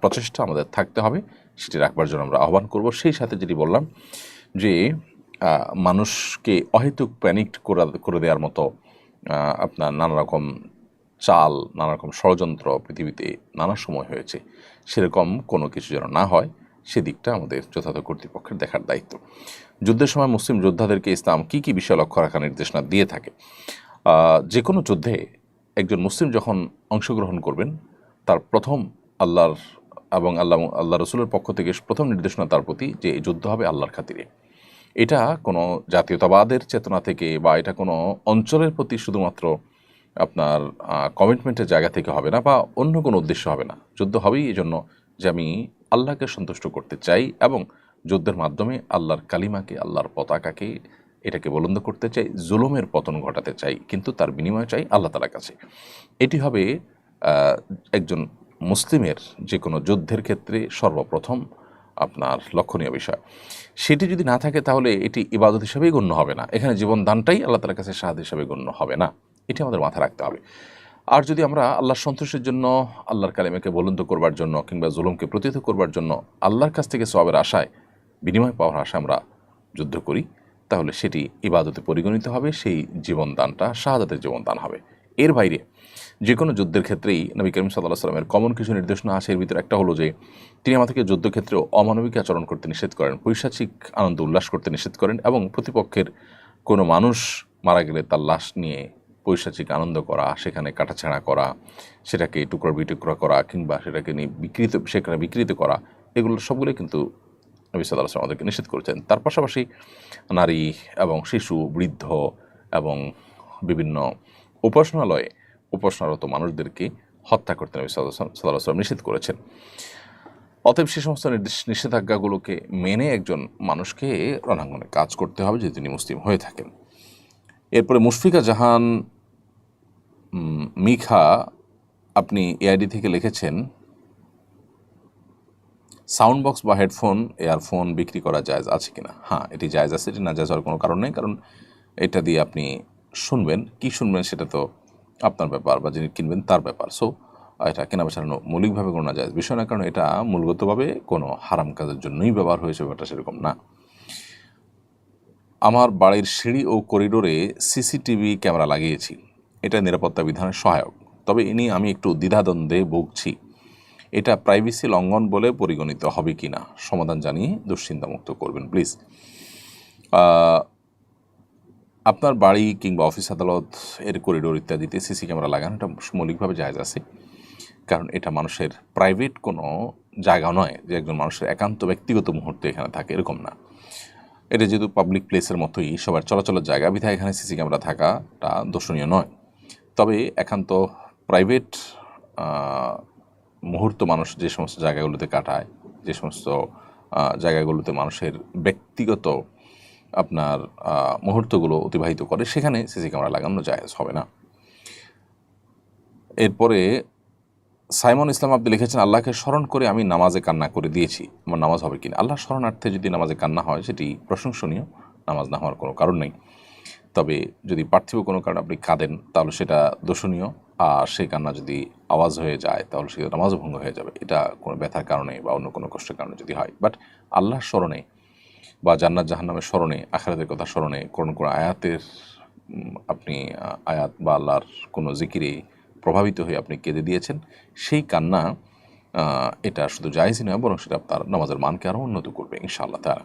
প্রচেষ্টা আমাদের থাকতে হবে, সেটি রাখবার জন্য আমরা আহ্বান করব। সেই সাথে যেটি বললাম যে মানুষকে অহেতুক প্যানিক করে দেওয়ার মতো আপনার নানা রকম চাল, নানা রকম ষড়যন্ত্র পৃথিবীতে নানা সময় হয়েছে, সেরকম কোনো কিছু যেন না হয়, সেদিকটা আমাদের যথাযথ কর্তৃপক্ষের দেখার দায়িত্ব। যুদ্ধের সময় মুসলিম যোদ্ধাদেরকে ইসলাম কী কী বিষয় লক্ষ্য রাখার নির্দেশনা দিয়ে থাকে? যে কোনো যুদ্ধে একজন মুসলিম যখন অংশগ্রহণ করবেন, তার প্রথম আল্লাহর এবং আল্লাহ রসুলের পক্ষ থেকে প্রথম নির্দেশনা তার প্রতি যে এই যুদ্ধ হবে আল্লাহর খাতিরে। এটা কোনো জাতীয়তাবাদের চেতনা থেকে বা এটা কোনো অঞ্চলের প্রতি শুধুমাত্র আপনার কমিটমেন্টের জায়গা থেকে হবে না, বা অন্য কোনো উদ্দেশ্য হবে না। যুদ্ধ হবেই এই জন্য যে আমি আল্লাহকে সন্তুষ্ট করতে চাই এবং যুদ্ধের মাধ্যমে আল্লাহর কালিমাকে, আল্লাহর পতাকাকে এটাকে বুলন্দ করতে চাই, জুলুমের পতন ঘটাতে চাই, কিন্তু তার বিনিময় চাই আল্লাহ তাআলার কাছে। এটি হবে একজন মুসলিমের যে কোনো যুদ্ধের ক্ষেত্রে সর্বপ্রথম আপনার লক্ষণীয় বিষয়। সেটি যদি না থাকে তাহলে এটি ইবাদত হিসেবেই গণ্য হবে না, এখানে জীবনদানটাই আল্লাহ তাআলার কাছে শাহাদ হিসেবে গণ্য হবে না। এটি আমাদের মাথায় রাখতে হবে। আর যদি আমরা আল্লাহর সন্তুষ্টির জন্য, আল্লাহর কালিমাকে বুলন্দ করবার জন্য কিংবা জুলুমকে প্রতিহত করবার জন্য আল্লাহর কাছ থেকে সওয়াবের আশায়, বিনিময় পাওয়ার আশায় আমরা যুদ্ধ করি, তাহলে সেটি ইবাদতে পরিগণিত হবে, সেই জীবনদানটা শাহাদাতের জীবনদান হবে। এর বাইরে যে কোনো যুদ্ধের ক্ষেত্রেই নবী করিম সাল্লাল্লাহু আলাইহি ওয়াসাল্লামের কমন কিছু নির্দেশনা আছে। এর ভিতরে একটা হলো যে তিনি আমাদেরকে যুদ্ধক্ষেত্রেও অমানবিক আচরণ করতে নিষেধ করেন, পৈশাচিক আনন্দ উল্লাস করতে নিষেধ করেন, এবং প্রতিপক্ষের কোনো মানুষ মারা গেলে তার লাশ নিয়ে পৈশাচিক আনন্দ করা, সেখানে কাটাছেঁড়া করা, সেটাকে টুকরা বিটুকরা করা, কিংবা সেটাকে নিয়ে সেখানে বিকৃত করা, এগুলো সবগুলো কিন্তু নবী সাল্লাল্লাহু আলাইহি ওয়াসাল্লাম আমাদেরকে নিষেধ করেছেন। তার পাশাপাশি নারী এবং শিশু, বৃদ্ধ এবং বিভিন্ন উপাসনারত মানুষদেরকে হত্যা করতে নবী সাল্লাল্লাহু আলাইহি ওয়াসাল্লাম নিষেধ করেছেন। অতএব সে সমস্ত নিষেধাজ্ঞাগুলোকে মেনে একজন মানুষকে রণাঙ্গনে কাজ করতে হবে যদি তিনি মুসলিম হয়ে থাকেন। এরপরে মুশফিকা জাহান মিখা, আপনি এআইডি থেকে লিখেছেন, সাউন্ড বক্স বা হেডফোন, এয়ারফোন বিক্রি করা জায়েজ আছে কিনা? হ্যাঁ, এটি জায়েজ আছে, এটি না জায়েজ হওয়ার কোনো কারণ নেই, কারণ এটা দিয়ে আপনি শুনবেন, কি শুনবেন সেটা তো আপনার ব্যাপার, বা যিনি কিনবেন তার ব্যাপার। সো এটা কেনা বেচানো মৌলিকভাবে কোনো না জায়েজ বিষয় না, কারণ এটা মূলগতভাবে কোনো হারাম কাজের জন্যই ব্যবহার হয়েছে, ব্যাপারটা সেরকম না। আমার বাড়ির সিঁড়ি ও করিডোরে সিসিটিভি ক্যামেরা লাগিয়েছি, এটা নিরাপত্তা বিধানের সহায়ক, তবে এ নিয়ে আমি একটু দ্বিধাদ্বন্দ্বে ভুগছি। এটা প্রাইভেসি লঙ্ঘন বলে পরিগণিত হবে কি না, সমাধান জানিয়ে দুশ্চিন্তামুক্ত করবেন প্লিজ। আপনার বাড়ি কিংবা অফিস আদালত এর করিডোর ইত্যাদিতে সিসি ক্যামেরা লাগানোটা মৌলিকভাবে জায়েজ আছে, কারণ এটা মানুষের প্রাইভেট কোনো জায়গা নয় যে একজন মানুষের একান্ত ব্যক্তিগত মুহূর্ত এখানে থাকে, এরকম না। এটা যেহেতু পাবলিক প্লেসের মতোই সবার চলাচলের জায়গা, বিধায় এখানে সিসি ক্যামেরা থাকাটা দর্শনীয় নয়। তবে একান্ত প্রাইভেট মুহূর্ত মানুষ যে সমস্ত জায়গাগুলোতে কাটায়, যে সমস্ত জায়গাগুলোতে মানুষের ব্যক্তিগত আপনার মুহূর্তগুলো অতিবাহিত করে, সেখানে সিসি ক্যামেরা লাগানো জায়েজ হবে না। এরপরে সাইমন ইসলাম আপনি লিখেছেন, আল্লাহকে স্মরণ করে আমি নামাজে কান্না করে দিয়েছি, আমার নামাজ হবে কিনা? আল্লাহ স্মরণার্থে যদি নামাজে কান্না হয় সেটি প্রশংসনীয়, নামাজ না হওয়ার কোনো কারণ নেই। তবে যদি পার্থিব কোনো কারণে আপনি কাঁদেন তাহলে সেটা দোষণীয়, আর সেই কান্না যদি আওয়াজ হয়ে যায় তাহলে সেটা নামাজও ভঙ্গ হয়ে যাবে, এটা কোনো ব্যথার কারণে বা অন্য কোনো কষ্টের কারণে যদি হয়। বাট আল্লাহর স্মরণে বা জান্নাত জাহান্নামের স্মরণে, আখিরাতের কথা স্মরণে, কোনো আয়াতের আপনি আয়াত বা আল্লাহর কোনো জিকিরে প্রভাবিত হয়ে আপনি কেঁদে দিয়েছেন, সেই কান্না এটা শুধু জায়েজই নয়, বরং সেটা আপনার নামাজের মানকে আরও উন্নত করবে ইনশাআল্লাহ তাআলা।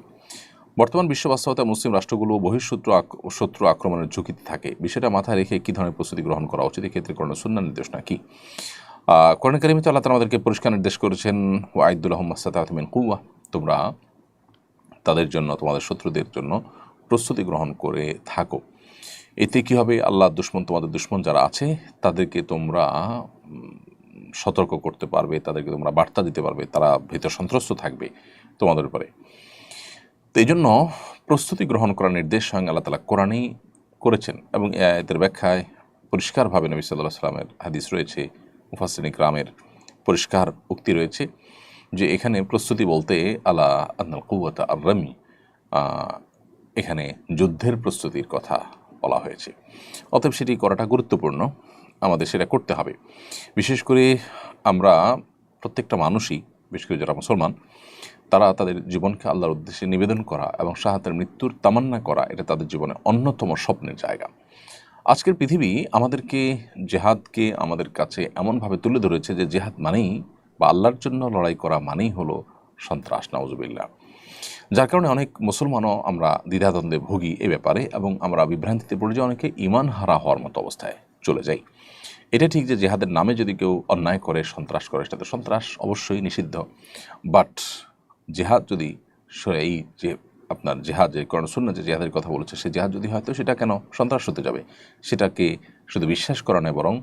বর্তমান বিশ্ব বাস্তবতা মুসলিম রাষ্ট্রগুলো শত্রু আক্রমণের ঝুঁকিতে থাকে, বিষয়টা মাথায় রেখে কী ধরনের প্রস্তুতি গ্রহণ করা উচিত, এক্ষেত্রে কোরআন সুন্নাহ নির্দেশনা কি? কোরআন কারিমে তো আল্লাহ তাআলা আমাদেরকে পরিষ্কার নির্দেশ করেছেন, ওয়াইদু লাহুম মাসতাতা'তুম মিন কুওয়া, তোমরা তাদের জন্য, তোমাদের শত্রুদের জন্য প্রস্তুতি গ্রহণ করে থাকো। এতে কী হবে? আল্লাহর দুশমন, তোমাদের দুশমন যারা আছে তাদেরকে তোমরা সতর্ক করতে পারবে, তাদেরকে তোমরা বার্তা দিতে পারবে, তারা ভীত সন্ত্রস্ত থাকবে তোমাদের উপরে। তো এই জন্য প্রস্তুতি গ্রহণ করার নির্দেশ স্বয়ং আল্লাহ তাআলা কোরআনেই করেছেন, এবং এই আয়াতের ব্যাখ্যায় পরিষ্কারভাবে নবী সাল্লাল্লাহু আলাইহি ওয়াসাল্লামের হাদিস রয়েছে, মুফাসসিরিন ইকরামের পরিষ্কার উক্তি রয়েছে যে এখানে প্রস্তুতি বলতে আলা আন্নাল কুওয়াতা আর-রামি, এখানে যুদ্ধের প্রস্তুতির কথা বলা হয়েছে। অতএব সেটি করাটা গুরুত্বপূর্ণ, আমাদের সেটা করতে হবে। বিশেষ করে আমরা প্রত্যেকটা মানুষই, বিশেষ করে যারা মুসলমান, তারা তাদের জীবনকে আল্লাহর উদ্দেশ্যে নিবেদন করা এবং শাহাদাতের মৃত্যুর তামান্না করা, এটা তাদের জীবনে অন্যতম স্বপ্নের জায়গা। আজকের পৃথিবী আমাদেরকে জেহাদকে আমাদের কাছে এমনভাবে তুলে ধরেছে যে জেহাদ মানেই বা আল্লাহর জন্য লড়াই করা মানেই হলো সন্ত্রাস, নাউজুবিল্লাহ। যার কারণে অনেক মুসলমানও আমরা দ্বিধাদ্বন্দ্বে ভুগি এ ব্যাপারে, এবং আমরা বিভ্রান্তিতে পড়ে যাই, অনেকে ঈমান হারা হওয়ার মতো অবস্থায় চলে যাই। এটা ঠিক যে জেহাদের নামে যদি কেউ অন্যায় করে, সন্ত্রাস করে, সেটা তো সন্ত্রাস অবশ্যই নিষিদ্ধ। বাট জেহাদ যদি এই যে আপনার জেহাদ, যে কোরআন সুন্নাহ যে জেহাদের কথা বলেছে, সেই জেহাদ যদি হয়তো সেটা কেন সন্ত্রাস হতে যাবে? সেটাকে শুধু বিশ্বাস করা নয়, বরং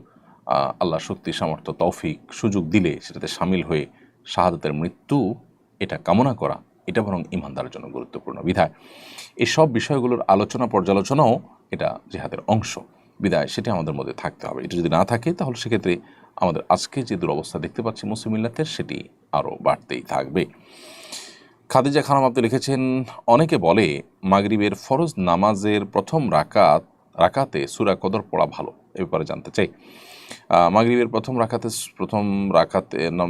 আল্লাহ শক্তি, সামর্থ্য, তৌফিক, সুযোগ দিলে সেটাতে সামিল হয়ে শাহাদাতের মৃত্যু এটা কামনা করা, এটা বরং ঈমানদারের জন্য গুরুত্বপূর্ণ। বিধায় এসব বিষয়গুলোর আলোচনা পর্যালোচনাও এটা জেহাদের অংশ। বিধায় সেটা আমাদের মধ্যে থাকতে হবে। এটা যদি না থাকে তাহলে সেক্ষেত্রে আমাদের আজকে যে দুরবস্থা দেখতে পাচ্ছি মুসলিম মিল্লাতের, সেটি আরও বাড়তেই থাকবে। খাদিজা খানম আপনি লিখেছেন, অনেকে বলে মাগরিবের ফরজ নামাজের প্রথম রাকাতে সূরা কদর পড়া ভালো, এ ব্যাপারে জানতে চাই। মাগরিবের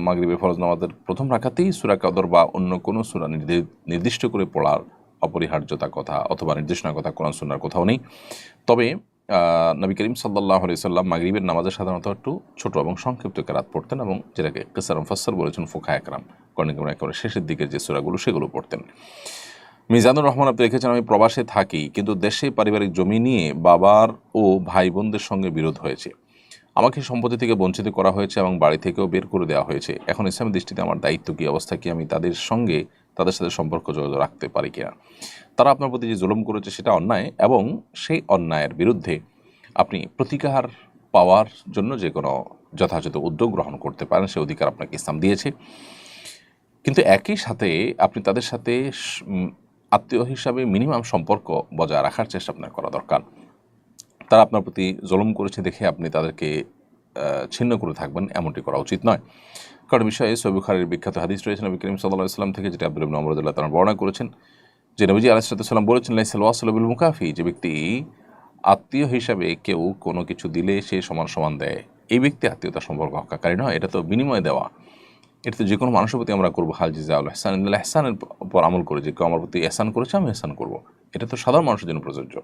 মাগরিবের ফরজ নামাজের প্রথম রাকাতেই সূরা কদর বা অন্য কোনো সূরা নির্দিষ্ট করে পড়ার অপরিহার্যতা কথা অথবা নির্দেশনার কথা কোরআন সুন্নাহর কোথাও নেই। তবে নবী করিম সাল্লাল্লাহু আলাইহি সাল্লাম মাগরিবের নামাজে সাধারণত একটু ছোট এবং সংক্ষিপ্ত কেরাত পড়তেন, এবং যেটাকে কিসার মুফাসসির বলেছেন ফুকাহা একরাম, কর্ণিকরা একেবারে শেষের দিকের যে সূরাগুলো সেগুলো পড়তেন। মিজানুর রহমান আপনি লিখেছেন, আমি প্রবাসে থাকি, কিন্তু দেশে পারিবারিক জমি নিয়ে বাবার ও ভাই বোনদের সঙ্গে বিরোধ হয়েছে। আমাকে সম্পত্তি থেকে বঞ্চিত করা হয়েছে এবং বাড়ি থেকেও বের করে দেওয়া হয়েছে। এখন ইসলামের দৃষ্টিতে আমার দায়িত্ব কি, অবস্থা কি, আমি তাদের সাথে সম্পর্ক যোগাযোগ রাখতে পারি কিনা? তারা আপনার প্রতি যে জুলুম করেছে সেটা অন্যায়, এবং সেই অন্যায়ের বিরুদ্ধে আপনি প্রতিকার পাওয়ার জন্য যে কোনো যথাযথ উদ্যোগ গ্রহণ করতে পারেন, সে অধিকার আপনাকে ইসলাম দিয়েছে। কিন্তু একই সাথে আপনি তাদের সাথে আত্মীয় হিসাবে মিনিমাম সম্পর্ক বজায় রাখার চেষ্টা আপনার করা দরকার। তারা আপনার প্রতি জুলুম করেছে দেখে আপনি তাদেরকে ছিন্ন করে থাকবেন, এমনটি করা উচিত নয়। কারণ বিষয়ে সহিহ বুখারীর বিখ্যাত হাদিস রয়েছে নবী করিম সাল্লাল্লাহু আলাইহি ওয়াসাল্লাম থেকে, যেটা আব্দুল্লাহ ইবনে ওমর রাদিয়াল্লাহু তাআলা বর্ণনা করেছেন, যে নবীজি আলাইহিস সালাম বলেছেন, লাইসাল ওয়াসিলু বিল মুকাফি, যে ব্যক্তি আত্মীয় হিসাবে কেউ কোনো কিছু দিলে সে সমান সমান দেয়, এই ব্যক্তি আত্মীয়তার সম্পর্ক রক্ষাকারী নয়। এটা তো বিনিময় দেওয়া, এটা তো যে কোনো মানুষের প্রতি আমরা করবো। হাল জাযাউল ইহসান ইল্লাল ইহসানের উপর আমল করে, যে কেউ আমার প্রতি ইহসান করেছে আমি ইহসান করব, এটা তো সাধারণ মানুষের জন্য প্রযোজ্য।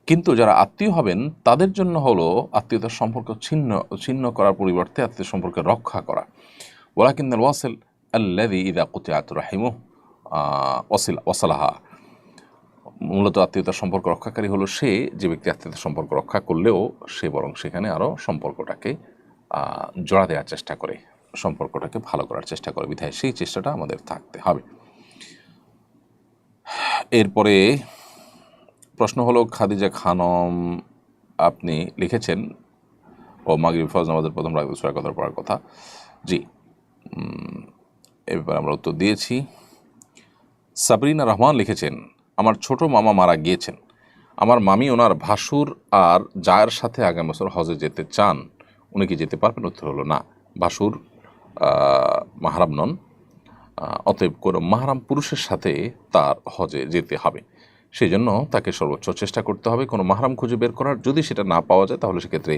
কিন্তু যারা আত্মীয় হবেন তাদের জন্য হলো আত্মীয়তার সম্পর্ক ছিন্ন করার পরিবর্তে আত্মীয় সম্পর্ক রক্ষা করা। ওয়ালাকিন্নাল ওয়াসিল আল্লাযী ইযা কুতিআত রাহিমুহু ওয়াসালাহা, মূলত আত্মীয়তার সম্পর্ক রক্ষাকারী হলো সে যে ব্যক্তি আত্মীয়তার সম্পর্ক রক্ষা করলেও সে বরং সেখানে আরও সম্পর্কটাকে জোড়া দেওয়ার চেষ্টা করে, সম্পর্কটাকে ভালো করার চেষ্টা করে। বিধায় সেই চেষ্টাটা আমাদের থাকতে হবে। এরপরে প্রশ্ন হলো, খাদিজা খানম আপনি লিখেছেন মাগরিব ফরজ নামাজের প্রথম রাকাতে সূরা কদর পড়ার কথা। জি, এ ব্যাপারে আমরা উত্তর দিয়েছি। সাবরিনা রহমান লিখেছেন, আমার ছোট মামা মারা গিয়েছেন, আমার মামি ওনার ভাসুর আর জায়ের সাথে আগামী বছর হজে যেতে চান, উনি কি যেতে পারবেন? উত্তর হলো না। ভাসুর মাহরাম নন, অতএব কোনো মাহরাম পুরুষের সাথে তার হজে যেতে হবে। সেই জন্য তাকে সর্বোচ্চ চেষ্টা করতে হবে কোনো মাহরাম খুঁজে বের করার। যদি সেটা না পাওয়া যায় তাহলে সেক্ষেত্রে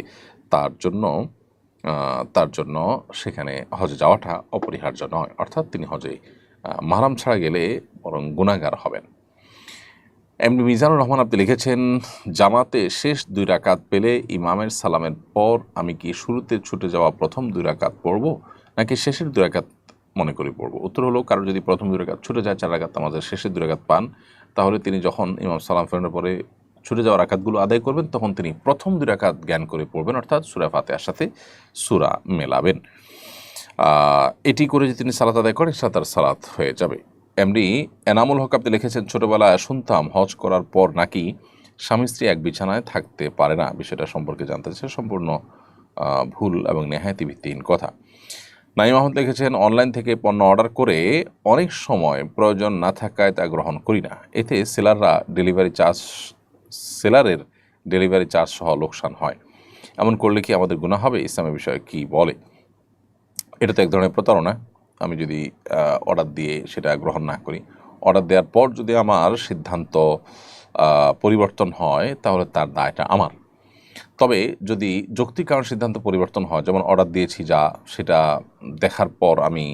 তার জন্য সেখানে হজে যাওয়াটা অপরিহার্য নয়, অর্থাৎ তিনি হজে মাহরাম ছাড়া গেলে বরং গুনাহগার হবেন। এমনি মিজানুর রহমান আপনি লিখেছেন, জামাতে শেষ 2 রাকাত পেলে ইমামের সালামের পর আমি কি শুরুতে ছুটে যাওয়া প্রথম 2 রাকাত পড়ব, নাকি শেষের 2 রাকাত মনে করে পড়ব? উত্তর হলো, কারো যদি প্রথম 2 রাকাত ছুটে যায়, 4 রাকাত নামাজের শেষের 2 রাকাত পান, তাহলে তিনি যখন ইমাম সালাম ফেরানোর পরে ছুটে যাওয়া রাকাতগুলো আদায় করবেন, তখন তিনি প্রথম 2 রাকাত জ্ঞান করে পড়বেন, অর্থাৎ সূরা ফাতিহার সাথে সূরা মেলাবেন। এটি করে যদি তিনি সালাত আদায় করেন, তার সালাত হয়ে যাবে। এমডি এনামুল হক আপনি লিখেছেন, ছোটোবেলায় শুনতাম হজ করার পর নাকি স্বামী স্ত্রী এক বিছানায় থাকতে পারে না, বিষয়টা সম্পর্কে জানতে চাই। সম্পূর্ণ ভুল এবং নেহায়েতি ভিত্তিহীন কথা। নাইম আহমদ লিখেছেন, অনলাইন থেকে পণ্য অর্ডার করে অনেক সময় প্রয়োজন না থাকায় তা গ্রহণ করি না, এতে সেলারের ডেলিভারি চার্জ সহ লোকসান হয়। এমন করলে কি আমাদের গুনাহ হবে? ইসলামের বিষয়ে কি বলে? এটা তো এক ধরনের প্রতারণা। আমি যদি অর্ডার দিয়ে সেটা গ্রহণ না করি, অর্ডার দেওয়ার পর যদি আমার সিদ্ধান্ত পরিবর্তন হয়, তাহলে তার দায়টা আমার। তবে যদি যৌক্তিক কারণ সিদ্ধান্ত পরিবর্তন হয়, যেমন অর্ডার দিয়েছি যা, সেটা দেখার পর আমি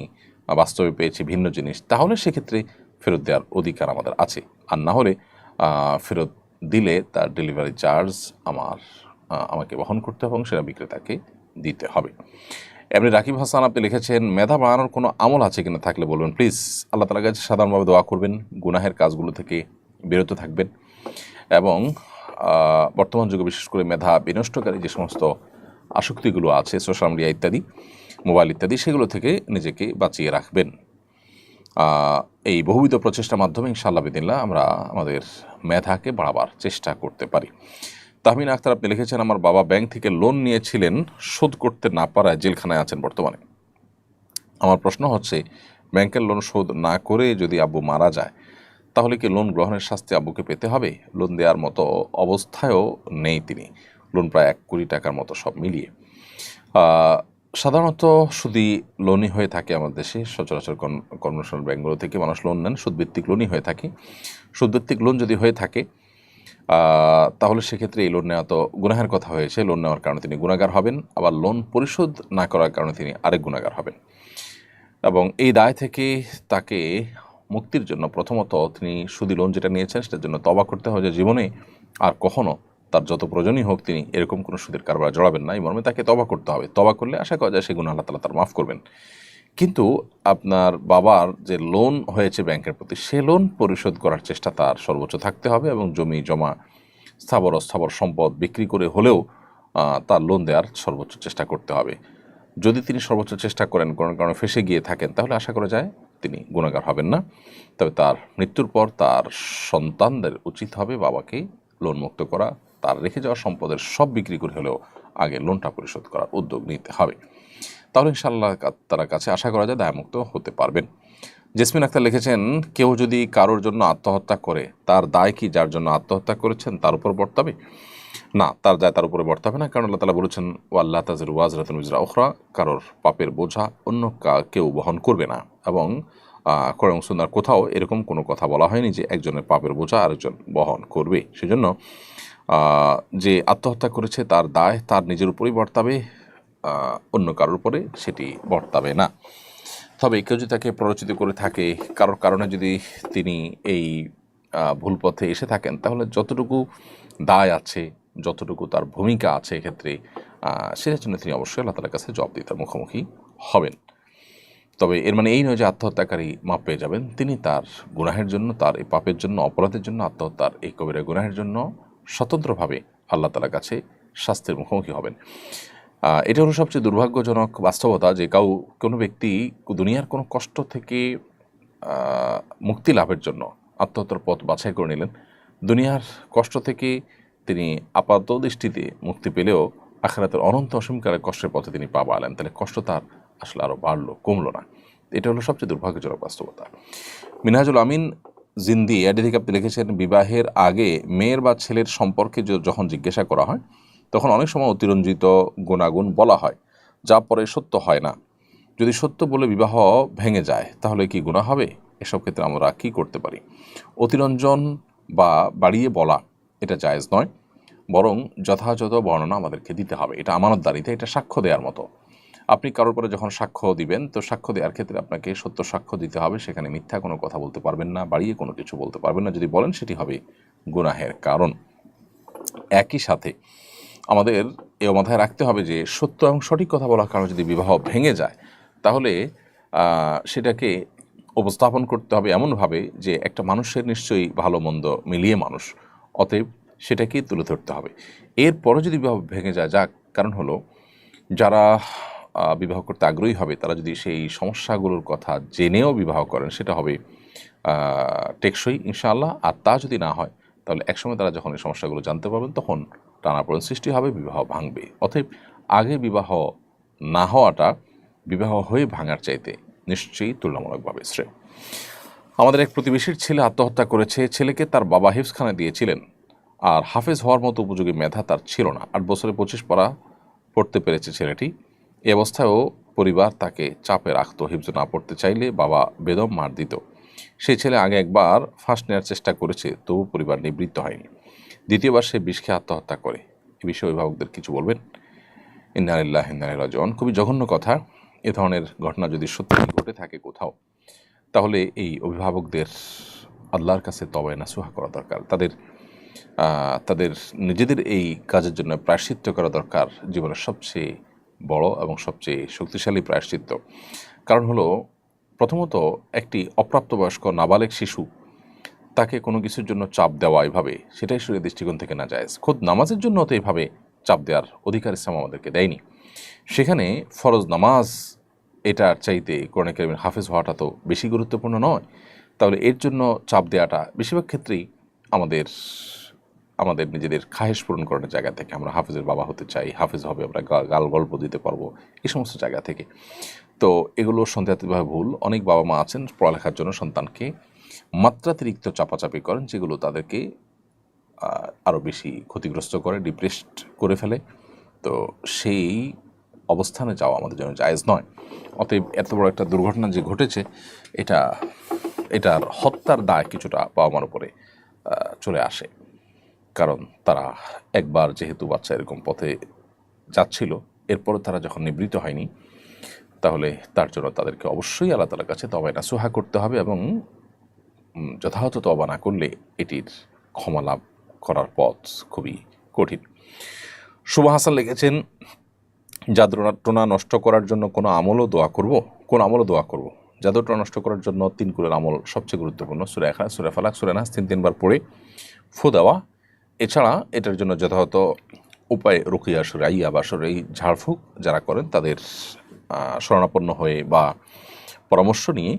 বাস্তবে পেয়েছি ভিন্ন জিনিস, তাহলে সেক্ষেত্রে ফেরত দেওয়ার অধিকার আমাদের আছে। আর না হলে ফেরত দিলে তার ডেলিভারি চার্জ আমাকে বহন করতে হবে এবং সেটা বিক্রেতাকে দিতে হবে। এমনি রাকিব হাসান আপনি লিখেছেন, মেধা বাড়ানোর কোনো আমল আছে কিনা, থাকলে বলবেন প্লিজ। আল্লাহ তাআলার কাছে সাধারণভাবে দোয়া করবেন, গুনাহের কাজগুলো থেকে বিরত থাকবেন, এবং বর্তমান যুগে বিশেষ করে মেধা বিনষ্টকারী যে সমস্ত আসক্তিগুলো আছে সোশ্যাল মিডিয়া ইত্যাদি, মোবাইল ইত্যাদি, সেগুলো থেকে নিজেকে বাঁচিয়ে রাখবেন। এই বহুবিধ প্রচেষ্টার মাধ্যমে ইনশাআল্লাহ বিদিল্লাহ আমরা আমাদের মেধাকে বাড়াবার চেষ্টা করতে পারি। তাহমিন আক্তার আপনি লিখেছেন, আমার বাবা ব্যাংক থেকে লোন নিয়েছিলেন, শোধ করতে না পারায় জেলখানায় আছেন বর্তমানে। আমার প্রশ্ন হচ্ছে, ব্যাংকের লোন শোধ না করে যদি আব্বু মারা যায় তাহলে কি লোন গ্রহণের শাস্তি আব্বুকে পেতে হবে? লোন দেওয়ার মতো অবস্থায়ও নেই তিনি, লোন প্রায় 1 কোটি টাকার মতো সব মিলিয়ে। সাধারণত শুধু লোনই হয়ে থাকে আমাদের দেশে, সচরাচর কর্মশাল ব্যাংকগুলো থেকে মানুষ লোন নেন, সুদভিত্তিক লোনই হয়ে থাকে। সুদভিত্তিক লোন যদি হয়ে থাকে তাহলে সেক্ষেত্রে এই লোন নেওয়া তো গুনাহের কথা হয়েছে, লোন নেওয়ার কারণে তিনি গুনাহগার হবেন, আবার লোন পরিশোধ না করার কারণে তিনি আরেক গুনাহগার হবেন। এবং এই দায় থেকে তাকে মুক্তির জন্য প্রথমত তিনি সুদী লোন যেটা নিয়েছেন সেটার জন্য তওবা করতে হবে যে জীবনে আর কখনো তার যত প্রয়োজনই হোক তিনি এরকম কোনো সুদের কারবার জড়াবেন না, এই মর্মে তাকে তওবা করতে হবে। তওবা করলে আশা করা যায় সে গুনাহ আল্লাহ তাআলা তার মাফ করবেন। কিন্তু আপনার বাবার যে লোন হয়েছে ব্যাংকের প্রতি, সে লোন পরিশোধ করার চেষ্টা তার সর্বোচ্চ থাকতে হবে এবং জমি জমা স্থাবর অস্থাবর সম্পদ বিক্রি করে হলেও তার লোন দেওয়ার সর্বোচ্চ চেষ্টা করতে হবে। যদি তিনি সর্বোচ্চ চেষ্টা করেন, কোনো কারণে ফেঁসে গিয়ে থাকেন, তাহলে আশা করা যায় তিনি গুনাহগার হবেন না। তবে তার মৃত্যুর পর তার সন্তানদের উচিত হবে বাবাকে লোন মুক্ত করা, তার রেখে যাওয়া সম্পদের সব বিক্রি করে হলেও আগে লোনটা পরিশোধ করার উদ্যোগ নিতে হবে। তাহলে ইনশাআল্লাহ তার কাছে আশা করা যায় দায়মুক্ত হতে পারবেন। জেসমিন আক্তার লিখেছেন, কেউ যদি কারোর জন্য আত্মহত্যা করে তার দায় কি যার জন্য আত্মহত্যা করেছেন তার উপর বর্তাবে? না, তার দায় তার উপরে বর্তাবে না, কারণ আল্লাহ তাআলা বলেছেন ওয়াল্লাহ তাজিরু ওয়াজরাতুন উজরা উখরা, কারোর পাপের বোঝা অন্য কেউ বহন করবে না। এবং কোরআন এবং সুন্নাহর কোথাও এরকম কোনো কথা বলা হয়নি যে একজনের পাপের বোঝা আরেকজন বহন করবে। সেজন্য যে আত্মহত্যা করেছে তার দায় তার নিজের উপরেই বর্তাবে, অন্য কারোর উপরে সেটি বর্তাবে না। তবে কেউ যদি তাকে প্ররোচিত করে থাকে, কারোর কারণে যদি তিনি এই ভুল পথে এসে থাকেন, তাহলে যতটুকু দায় আছে, যতটুকু তার ভূমিকা আছে এক্ষেত্রে, সেটার জন্য তিনি অবশ্যই আল্লাহ তাআলার কাছে জবাবদিহিতার মুখোমুখি হবেন। তবে এর মানে এই নয় যে আত্মহত্যাকারী মাপ পেয়ে যাবেন। তিনি তার গুনাহের জন্য, তার এই পাপের জন্য, অপরাধের জন্য, আত্মহত্যার এই কবিরা গুনাহের জন্য স্বতন্ত্রভাবে আল্লাহ তাআলার কাছে শাস্তির মুখোমুখি হবেন। এটা হলো সবচেয়ে দুর্ভাগ্যজনক বাস্তবতা যে কোনো ব্যক্তি দুনিয়ার কোনো কষ্ট থেকে মুক্তি লাভের জন্য আত্মহত্যার পথ বাছাই করে নিলেন। দুনিয়ার কষ্ট থেকে তিনি আপাত দৃষ্টিতে মুক্তি পেলেও আখিরাতের অনন্ত অসীমকালের কষ্টের পথে তিনি পা বাড়ালেন। তাহলে কষ্ট তার আসলে আরও বাড়লো, কমলো না। এটা হলো সবচেয়ে দুর্ভাগ্যজনক বাস্তবতা। মিনহাজুল আমিন জিন্দি এডি থেকে আপনি লিখেছেন, বিবাহের আগে মেয়ের বা ছেলের সম্পর্কে যখন জিজ্ঞাসা করা হয় তখন অনেক সময় অতিরঞ্জিত গুণাগুণ বলা হয় যা পরে সত্য হয় না। যদি সত্য বলে বিবাহ ভেঙে যায় তাহলে কি গুনাহ হবে? এসব ক্ষেত্রে আমরা কি করতে পারি? অতিরঞ্জন বা বাড়িয়ে বলা এটা জায়েজ নয়, বরং যথাযথ বর্ণনা আমাদেরকে দিতে হবে। এটা আমানতদারিতে, এটা সাক্ষ্য দেওয়ার মতো। আপনি কারোর পরে যখন সাক্ষ্য দিবেন, তো সাক্ষ্য দেওয়ার ক্ষেত্রে আপনাকে সত্য সাক্ষ্য দিতে হবে, সেখানে মিথ্যা কোনো কথা বলতে পারবেন না, বাড়িয়ে কোনো কিছু বলতে পারবেন না। যদি বলেন সেটি হবে গুনাহের কারণ। একই সাথে আমাদের এও মাথায় রাখতে হবে যে সত্য এবং সঠিক কথা বলার কারণে যদি বিবাহ ভেঙে যায় তাহলে সেটাকে উপস্থাপন করতে হবে এমনভাবে যে একটা মানুষের নিশ্চয়ই ভালো মন্দ মিলিয়ে মানুষ, অতএব সেটাকেই তুলে ধরতে হবে। এরপরে যদি বিবাহ ভেঙে যায়, যাক, কারণ হলো যারা বিবাহ করতে আগ্রহী হবে তারা যদি সেই সমস্যাগুলোর কথা জেনেও বিবাহ করেন সেটা হবে টেকসই ইনশাআল্লাহ। আর তা যদি না হয় তাহলে একসময় তারা যখন এই সমস্যাগুলো জানতে পারবেন তখন টানাপোড়েন সৃষ্টি হবে, বিবাহ ভাঙবে। অতএব আগে বিবাহ না হওয়াটা বিবাহ হয়ে ভাঙার চাইতে নিশ্চয়ই তুলনামূলকভাবে শ্রেয়। আমাদের এক প্রতিবেশীর ছেলে আত্মহত্যা করেছে। ছেলেকে তার বাবা হিফজখানায় দিয়েছিলেন, আর হাফেজ হওয়ার মতো উপযোগী মেধা তার ছিল না। 8 বছরে 25 পারা পড়তে পেরেছে ছেলেটি। এই অবস্থায়ও পরিবার তাকে চাপে রাখত, হিফজ না পড়তে চাইলে বাবা বেদম মার দিত। সেই ছেলে আগে একবার ফাঁস নেওয়ার চেষ্টা করেছে, তবু পরিবার নিবৃত্ত হয়নি। দ্বিতীয়বার সে বিষ খেয়ে আত্মহত্যা করে। এ বিষয়ে অভিভাবকদের কিছু বলবেন? ইন্না লিল্লাহি ওয়া ইন্না ইলাইহি রাজিউন। খুবই জঘন্য কথা। এ ধরনের ঘটনা যদি সত্যি ঘটে থাকে কোথাও, তাহলে এই অভিভাবকদের আল্লাহর কাছে তওবা নাসুহা করা দরকার। তাদের নিজেদের এই কাজের জন্য প্রায়শ্চিত্ত করা দরকার, জীবনের সবচেয়ে বড় এবং সবচেয়ে শক্তিশালী প্রায়শ্চিত্ত। কারণ হলো, প্রথমত একটি অপ্রাপ্তবয়স্ক নাবালেগ শিশু, তাকে কোনো কিছুর জন্য চাপ দেওয়া এভাবে, সেটাই শরীয়তের দৃষ্টিকোণ থেকে নাজায়েজ। খোদ নামাজের জন্য তো এভাবে চাপ দেওয়ার অধিকার ইসলাম আমাদেরকে দেয়নি। সেখানে ফরজ নামাজ এটার চাইতে কোরআন কারীমের হাফেজ হওয়াটা তো বেশি গুরুত্বপূর্ণ নয়? তাহলে এর জন্য চাপ দেওয়াটা বেশিরভাগ ক্ষেত্রেই আমাদের আমাদের নিজেদের খাহেশ পূরণ করার জায়গা থেকে, আমরা হাফেজের বাবা হতে চাই, হাফেজ হবে, আমরা গাল গল্প দিতে পারবো, এই সমস্ত জায়গা থেকে। তো এগুলো সন্দেহাতীতভাবে ভুল। অনেক বাবা মা আছেন পড়ালেখার জন্য সন্তানকে মাত্রাতিরিক্ত চাপাচাপি করেন, যেগুলো তাদেরকে আরও বেশি ক্ষতিগ্রস্ত করে, ডিপ্রেসড করে ফেলে। তো সেই অবস্থানে যাওয়া আমাদের জন্য জায়েজ নয়। অতএব এত বড় একটা দুর্ঘটনা যে ঘটেছে, এটার হত্যার দায় কিছুটা বাবা মার উপরে চলে আসে। কারণ তারা একবার যেহেতু বাচ্চা এরকম পথে যাচ্ছিল, এরপরে তারা যখন নিবৃত্ত হয়নি, তাহলে তার জন্য তাদেরকে অবশ্যই আল্লাহ তাআলার কাছে তওবা নাসুহা করতে হবে, এবং যথাযথ তওবা না করলে এটির ক্ষমা লাভ করার পথ খুবই কঠিন। শুভ হাসান লিখেছেন, জাদুটোনা নষ্ট করার জন্য কোন আমলও দোয়া করব? জাদুটোনা নষ্ট করার জন্য 3 কুলের আমল সবচেয়ে গুরুত্বপূর্ণ। সূরা ইখলাস, সূরা ফালাক, সূরা নাস 3বার পড়ে ফু দেওয়া। এছাড়া এটার জন্য যথাযথ উপায় রুকিয়া শরঈয়া বা শরঈ ঝাড়ফুঁক যারা করেন তাদের শরণাপন্ন হয়ে বা পরামর্শ নিয়ে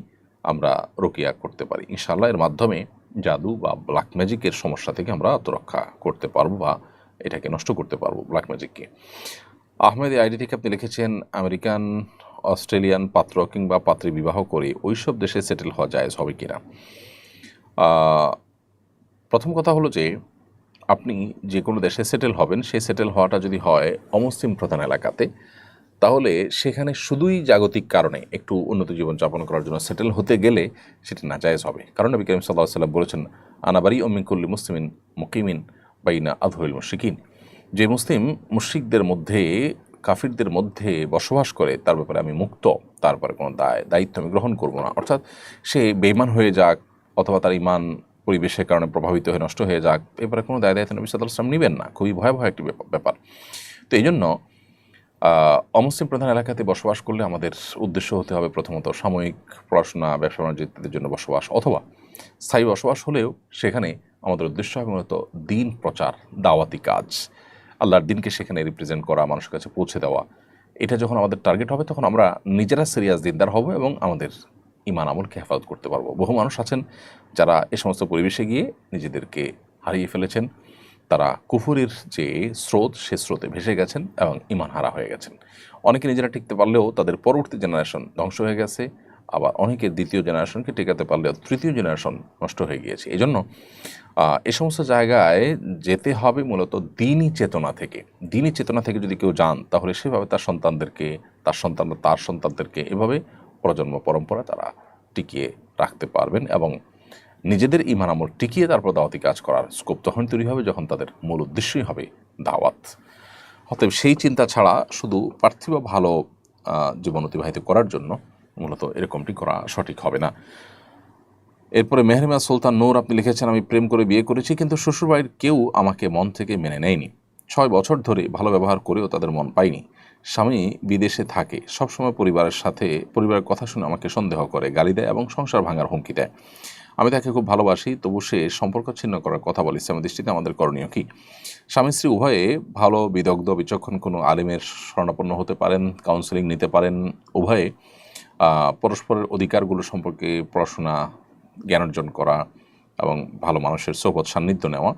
আমরা রুকিয়া করতে পারি। ইনশাআল্লাহ এর মাধ্যমে জাদু বা ব্ল্যাক ম্যাজিকের সমস্যা থেকে আমরা আত্মরক্ষা করতে পারবো বা এটাকে নষ্ট করতে পারবো, ব্ল্যাক ম্যাজিককে। আহমেদ আইডি থেকে আপনি লিখেছেন, আমেরিকান, অস্ট্রেলিয়ান পাত্র কিংবা পাত্রী বিবাহ করে ওইসব দেশে সেটেল হওয়া জায়েজ হবে কিনা? প্রথম কথা হলো যে আপনি যে কোনো দেশে সেটেল হবেন, সেই সেটেল হওয়াটা যদি হয় অমুসলিম প্রধান এলাকাতে, তাহলে সেখানে শুধুই জাগতিক কারণে একটু উন্নত জীবনযাপন করার জন্য সেটেল হতে গেলে সেটা নাজায়েজ হবে। কারণ নবী করিম সাল্লাল্লাহু আলাইহি ওয়াসাল্লাম বলেছেন, আনা বারিউম মিন কুল্লি মুসলিমিন মুকিমিন বাইনা আযহুরিল মুশরিকিন। যে মুসলিম মুশরিকদের মধ্যে, কাফিরদের মধ্যে বসবাস করে, তার ব্যাপারে আমি মুক্ত, তারপরে কোনো দায়িত্ব আমি গ্রহণ করব না। অর্থাৎ সে বেঈমান হয়ে যাক অথবা তার ঈমান পরিবেশের কারণে প্রভাবিত হয়ে নষ্ট হয়ে যাক, এবারে কোনো দায়িত্ব নবী সাল্লাল্লাহু আলাইহি ওয়াসাল্লাম নেবেন না। খুবই ভয়াবহ একটি ব্যাপার। তো এই জন্য অমুসলিম প্রধান এলাকাতে বসবাস করলে আমাদের উদ্দেশ্য হতে হবে প্রথমত সাময়িক পড়াশোনা, ব্যবসা বাণিজ্য ইত্যাদির জন্য বসবাস, অথবা স্থায়ী বসবাস হলেও সেখানে আমাদের উদ্দেশ্য হবে মূলত দিন প্রচার, দাওয়াতি কাজ, আল্লাহর দিনকে সেখানে রিপ্রেজেন্ট করা, মানুষের কাছে পৌঁছে দেওয়া। এটা যখন আমাদের টার্গেট হবে তখন আমরা নিজেরা সিরিয়াস দিনদার হব এবং আমাদের ঈমান আমলকে হেফাজত করতে পারবো। বহু মানুষ আছেন যারা এ সমস্ত পরিবেশে গিয়ে নিজেদেরকে হারিয়ে ফেলেছেন, তারা কুফুরের যে স্রোত, সে স্রোতে ভেসে গেছেন এবং ঈমান হারা হয়ে গেছেন। অনেকে নিজেরা টিকতে পারলেও তাদের পরবর্তী জেনারেশন ধ্বংস হয়ে গেছে, আবার অনেকে দ্বিতীয় জেনারেশনকে টেকাতে পারলেও তৃতীয় জেনারেশন নষ্ট হয়ে গিয়েছে। এই জন্য এ সমস্ত জায়গায় যেতে হবে মূলত দিনই চেতনা থেকে। দিনই চেতনা থেকে যদি কেউ যান, তাহলে সেভাবে তার সন্তানদেরকে, তার সন্তানদেরকে এভাবে প্রজন্ম পরম্পরা তারা টিকিয়ে রাখতে পারবেন এবং নিজেদের ঈমান আমল টিকিয়ে তারপর দাওয়াতি কাজ করার স্কোপ তখন তৈরি হবে যখন তাদের মূল উদ্দেশ্যই হবে দাওয়াত। অতএব সেই চিন্তা ছাড়া শুধু পার্থিব ভালো জীবন অতিবাহিত করার জন্য মূলত এরকমটি করা সঠিক হবে না। এরপরে মেহরিমা সুলতান নূর আপনি লিখেছেন, আমি প্রেম করে বিয়ে করেছি কিন্তু শ্বশুরবাড়ির কেউ আমাকে মন থেকে মেনে নেয়নি। 6 বছর ধরে ভালো ব্যবহার করেও তাদের মন পাইনি। স্বামী বিদেশে থাকে, সবসময় পরিবারের কথা শুনে আমাকে সন্দেহ করে, গালি দেয় এবং সংসার ভাঙার হুমকি দেয়। আমি তাকে খুব ভালোবাসি, তবু সে সম্পর্ক ছিন্ন করার কথা বলে। ইসলামের দৃষ্টিতে আমাদের করণীয় কি? স্বামী স্ত্রী উভয়ে ভালো, বিদগ্ধ, বিচক্ষণ কোনো আলিমের শরণাপন্ন হতে পারেন, কাউন্সেলিং নিতে পারেন। উভয়ে পরস্পরের অধিকারগুলো সম্পর্কে পড়াশোনা, জ্ঞান অর্জন করা এবং ভালো মানুষের সোহবত সান্নিধ্য নেওয়া,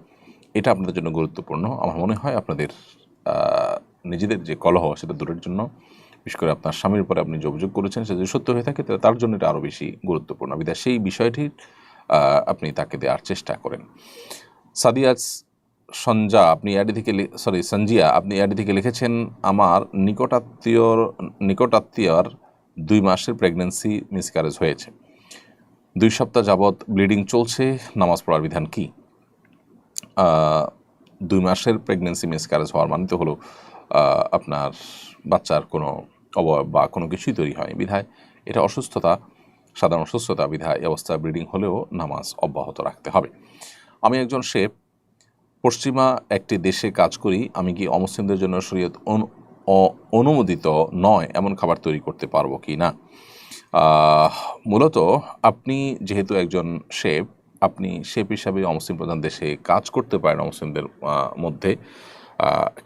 এটা আপনাদের জন্য গুরুত্বপূর্ণ। আমার মনে হয় আপনাদের নিজেদের যে কলহ সেটা দূরের জন্য, বিশেষ করে আপনার স্বামীর উপরে আপনি যে অভিযোগ করেছেন সেটা যদি সত্য হয়ে থাকে তাহলে তার জন্য এটা আরও বেশি গুরুত্বপূর্ণ। বিধায় সেই বিষয়টি আপনি তাকে দেওয়ার চেষ্টা করেন। সাদিয়াজ সঞ্জিয়া আপনি এআডি থেকে লিখেছেন, আমার নিকটাত্মীয়র 2 মাসের প্রেগন্যান্সি মিসক্যারেজ হয়েছে। 2 সপ্তাহ যাবৎ ব্লিডিং চলছে, নামাজ পড়ার বিধান কি? 2 মাসের প্রেগন্যান্সি মিসক্যারেজ হওয়ার মানে তো হলো আপনার বাচ্চার কোনো অবয়ব বা কোনো কিছুই তৈরি হয়, বিধায় এটা অসুস্থতা, সাধারণ অসুস্থতা, বিধায় এই অবস্থায় ব্লিডিং হলেও নামাজ অব্যাহত রাখতে হবে। আমি একজন শেফ, পশ্চিমা একটি দেশে কাজ করি। আমি কি অমুসলিমদের জন্য শরীয়ত অনুমোদিত নয় এমন খাবার তৈরি করতে পারবো কি না? মূলত আপনি যেহেতু একজন শেফ, আপনি শেফ হিসাবে অমুসলিম প্রধান দেশে কাজ করতে পারেন অমুসলিমদের মধ্যে।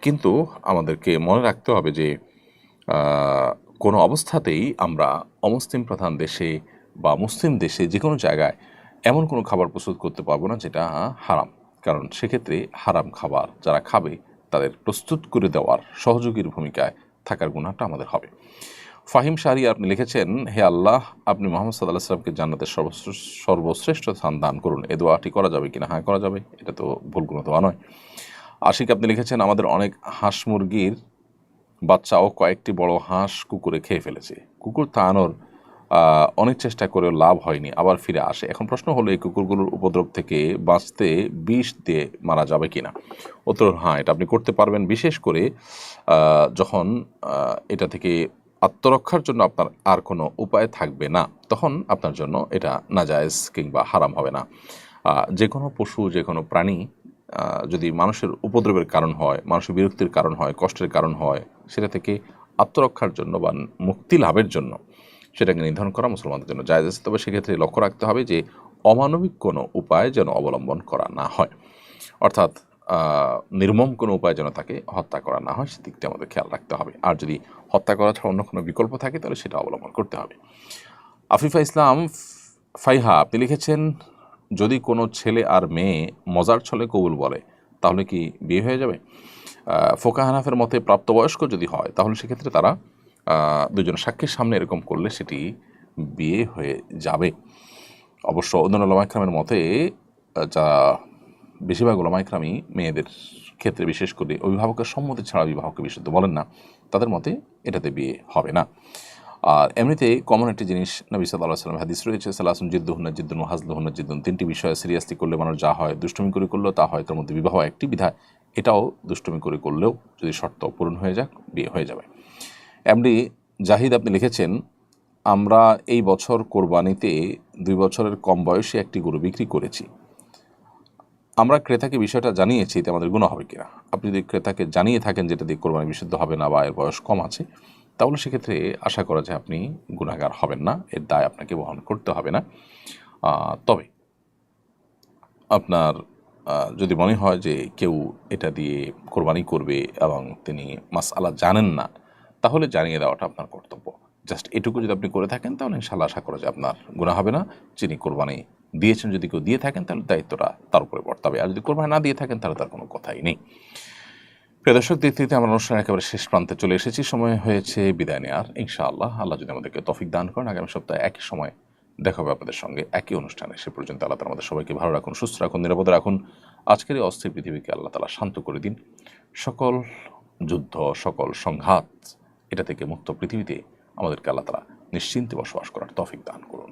কিন্তু আমাদেরকে মনে রাখতে হবে যে কোনো অবস্থাতেই আমরা অমুসলিম প্রধান দেশে বা মুসলিম দেশে যে কোনো জায়গায় এমন কোনো খাবার প্রস্তুত করতে পারবো না যেটা হারাম, কারণ সেক্ষেত্রে হারাম খাবার যারা খাবে তাদের প্রস্তুত করে দেওয়ার সহযোগীর ভূমিকায় থাকার গুনাহটা আমাদের হবে। ফাহিম শাহরি আপনি লিখেছেন, হে আল্লাহ, আপনি মোহাম্মদ সাল্লাল্লাহু আলাইহি সাল্লামকে জান্নাতের সর্বশ্রেষ্ঠ স্থান দান করুন। এ দোয়াটি করা যাবে কিনা? হ্যাঁ, করা যাবে, এটা তো ভুল কোনো দোয়া নয়। আশিক আপনি লিখেছেন, আমাদের অনেক হাঁস মুরগির বাচ্চাও কয়েকটি বড় হাঁস কুকুরে খেয়ে ফেলেছে। কুকুর তাড়ানোর অনেক চেষ্টা করেও লাভ হয়নি, আবার ফিরে আসে। এখন প্রশ্ন হলো, এই কুকুরগুলোর উপদ্রব থেকে বাঁচতে বিষ দিয়ে মারা যাবে কিনা? উত্তর, হ্যাঁ, এটা আপনি করতে পারবেন। বিশেষ করে যখন এটা থেকে আত্মরক্ষার জন্য আপনার আর কোনো উপায় থাকবে না, তখন আপনার জন্য এটা নাজায়েজ কিংবা হারাম হবে না। যে কোনো পশু, যে কোনো প্রাণী যদি মানুষের উপদ্রবের কারণ হয়, মানুষের বিরক্তির কারণ হয়, কষ্টের কারণ হয়, সেটা থেকে আত্মরক্ষার জন্য বা মুক্তি লাভের জন্য সেটাকে নির্ধারণ করা মুসলমানদের জন্য জায়েজ আছে। তবে সেক্ষেত্রে লক্ষ্য রাখতে হবে যে অমানবিক কোনো উপায় যেন অবলম্বন করা না হয়, অর্থাৎ নির্মম কোনো উপায় যেন তাকে হত্যা করা না হয়, সেদিকটা আমাদের খেয়াল রাখতে হবে। আর যদি হত্যা করা ছাড়া অন্য কোনো বিকল্প থাকে তাহলে সেটা অবলম্বন করতে হবে। আফিফা ইসলাম ফাইহা আপনি লিখেছেন, যদি কোনো ছেলে আর মেয়ে মজার ছলে কবুল বলে তাহলে কি বিয়ে হয়ে যাবে? ফোকা হানাফের মতে প্রাপ্তবয়স্ক যদি হয় তাহলে সেক্ষেত্রে তারা দুজন সাক্ষীর সামনে এরকম করলে সেটি বিয়ে হয়ে যাবে। অবশ্য অন্যান্য ওলামা ইকরামের মতে, যা বেশিরভাগ ওলামা ইকরামই মেয়েদের ক্ষেত্রে বিশেষ করে অভিভাবকের সম্মতি ছাড়া বিবাহকে বিশুদ্ধ বলেন না, তাদের মতে এটাতে বিয়ে হবে না। আর এমনিতে কমন একটি জিনিস নবী সাল্লাল্লাহু আলাইহি ওয়াসাল্লাম হাদিস রয়েছে, সালাসুন জিদ্দুহুন্না জিদ্দুন ওয়া হাজলুহুন্না জিদ্দুন, তিনটি বিষয়ে সিরিয়াসলি করলে মানুষ যা হয়, দুষ্টুমি করে করলেও তা হয়, তার মধ্যে বিবাহ একটি বিধায়, এটাও দুষ্টুমি করে করলেও যদি শর্ত পূরণ হয়ে যাক বিয়ে হয়ে যাবে। এমডি জাহিদ আপনি লিখেছেন, আমরা এই বছর কোরবানিতে 2 বছরের কম বয়সী একটি গরু বিক্রি করেছি। আমরা ক্রেতাকে বিষয়টা জানিয়েছি, এতে আমাদের গুনাহ হবে কিনা? আপনি যদি ক্রেতাকে জানিয়ে থাকেন যেটা দিয়ে কোরবানি বিশুদ্ধ হবে না বা এর বয়স কম আছে, তাহলে সেক্ষেত্রে আশা করা যায় আপনি গুনাহগার হবেন না, এর দায় আপনাকে বহন করতে হবে না। তবে আপনার যদি মনে হয় যে কেউ এটা দিয়ে কোরবানি করবে এবং তিনি মাসআলা জানেন না, তাহলে জানিয়ে দেওয়াটা আপনার কর্তব্য। জাস্ট এটুকু যদি আপনি করে থাকেন তাহলে ইনশাআল্লাহ আশা করা যায় আপনার গুনাহ হবে না। যিনি কোরবানি দিয়েছেন, যদি কেউ দিয়ে থাকেন তাহলে দায়িত্বটা তার উপরে বর্তাবে, আর যদি কোরবানি না দিয়ে থাকেন তাহলে তার কোনো কথাই নেই। প্রিয় দর্শক, দেখতে দেখতে আমরা অনুষ্ঠানের একেবারে শেষ প্রান্তে চলে এসেছি। সময় হয়েছে বিদায় নেওয়ার। ইনশাআল্লাহ আল্লাহ যদি আমাদেরকে তৌফিক দান করেন, আগামী সপ্তাহে একই সময় দেখা হবে আপনাদের সঙ্গে একই অনুষ্ঠানে। সে পর্যন্ত আল্লাহ তাআলা আমাদের সবাইকে ভালো রাখুন, সুস্থ রাখুন, নিরাপদে রাখুন। আজকের এই অস্থির পৃথিবীকে আল্লাহ তাআলা শান্ত করে দিন। সকল যুদ্ধ, সকল সংঘাত, এটা থেকে মুক্ত পৃথিবীতে আমাদেরকে আল্লাহ তাআলা নিশ্চিন্তে বসবাস করার তৌফিক দান করুন।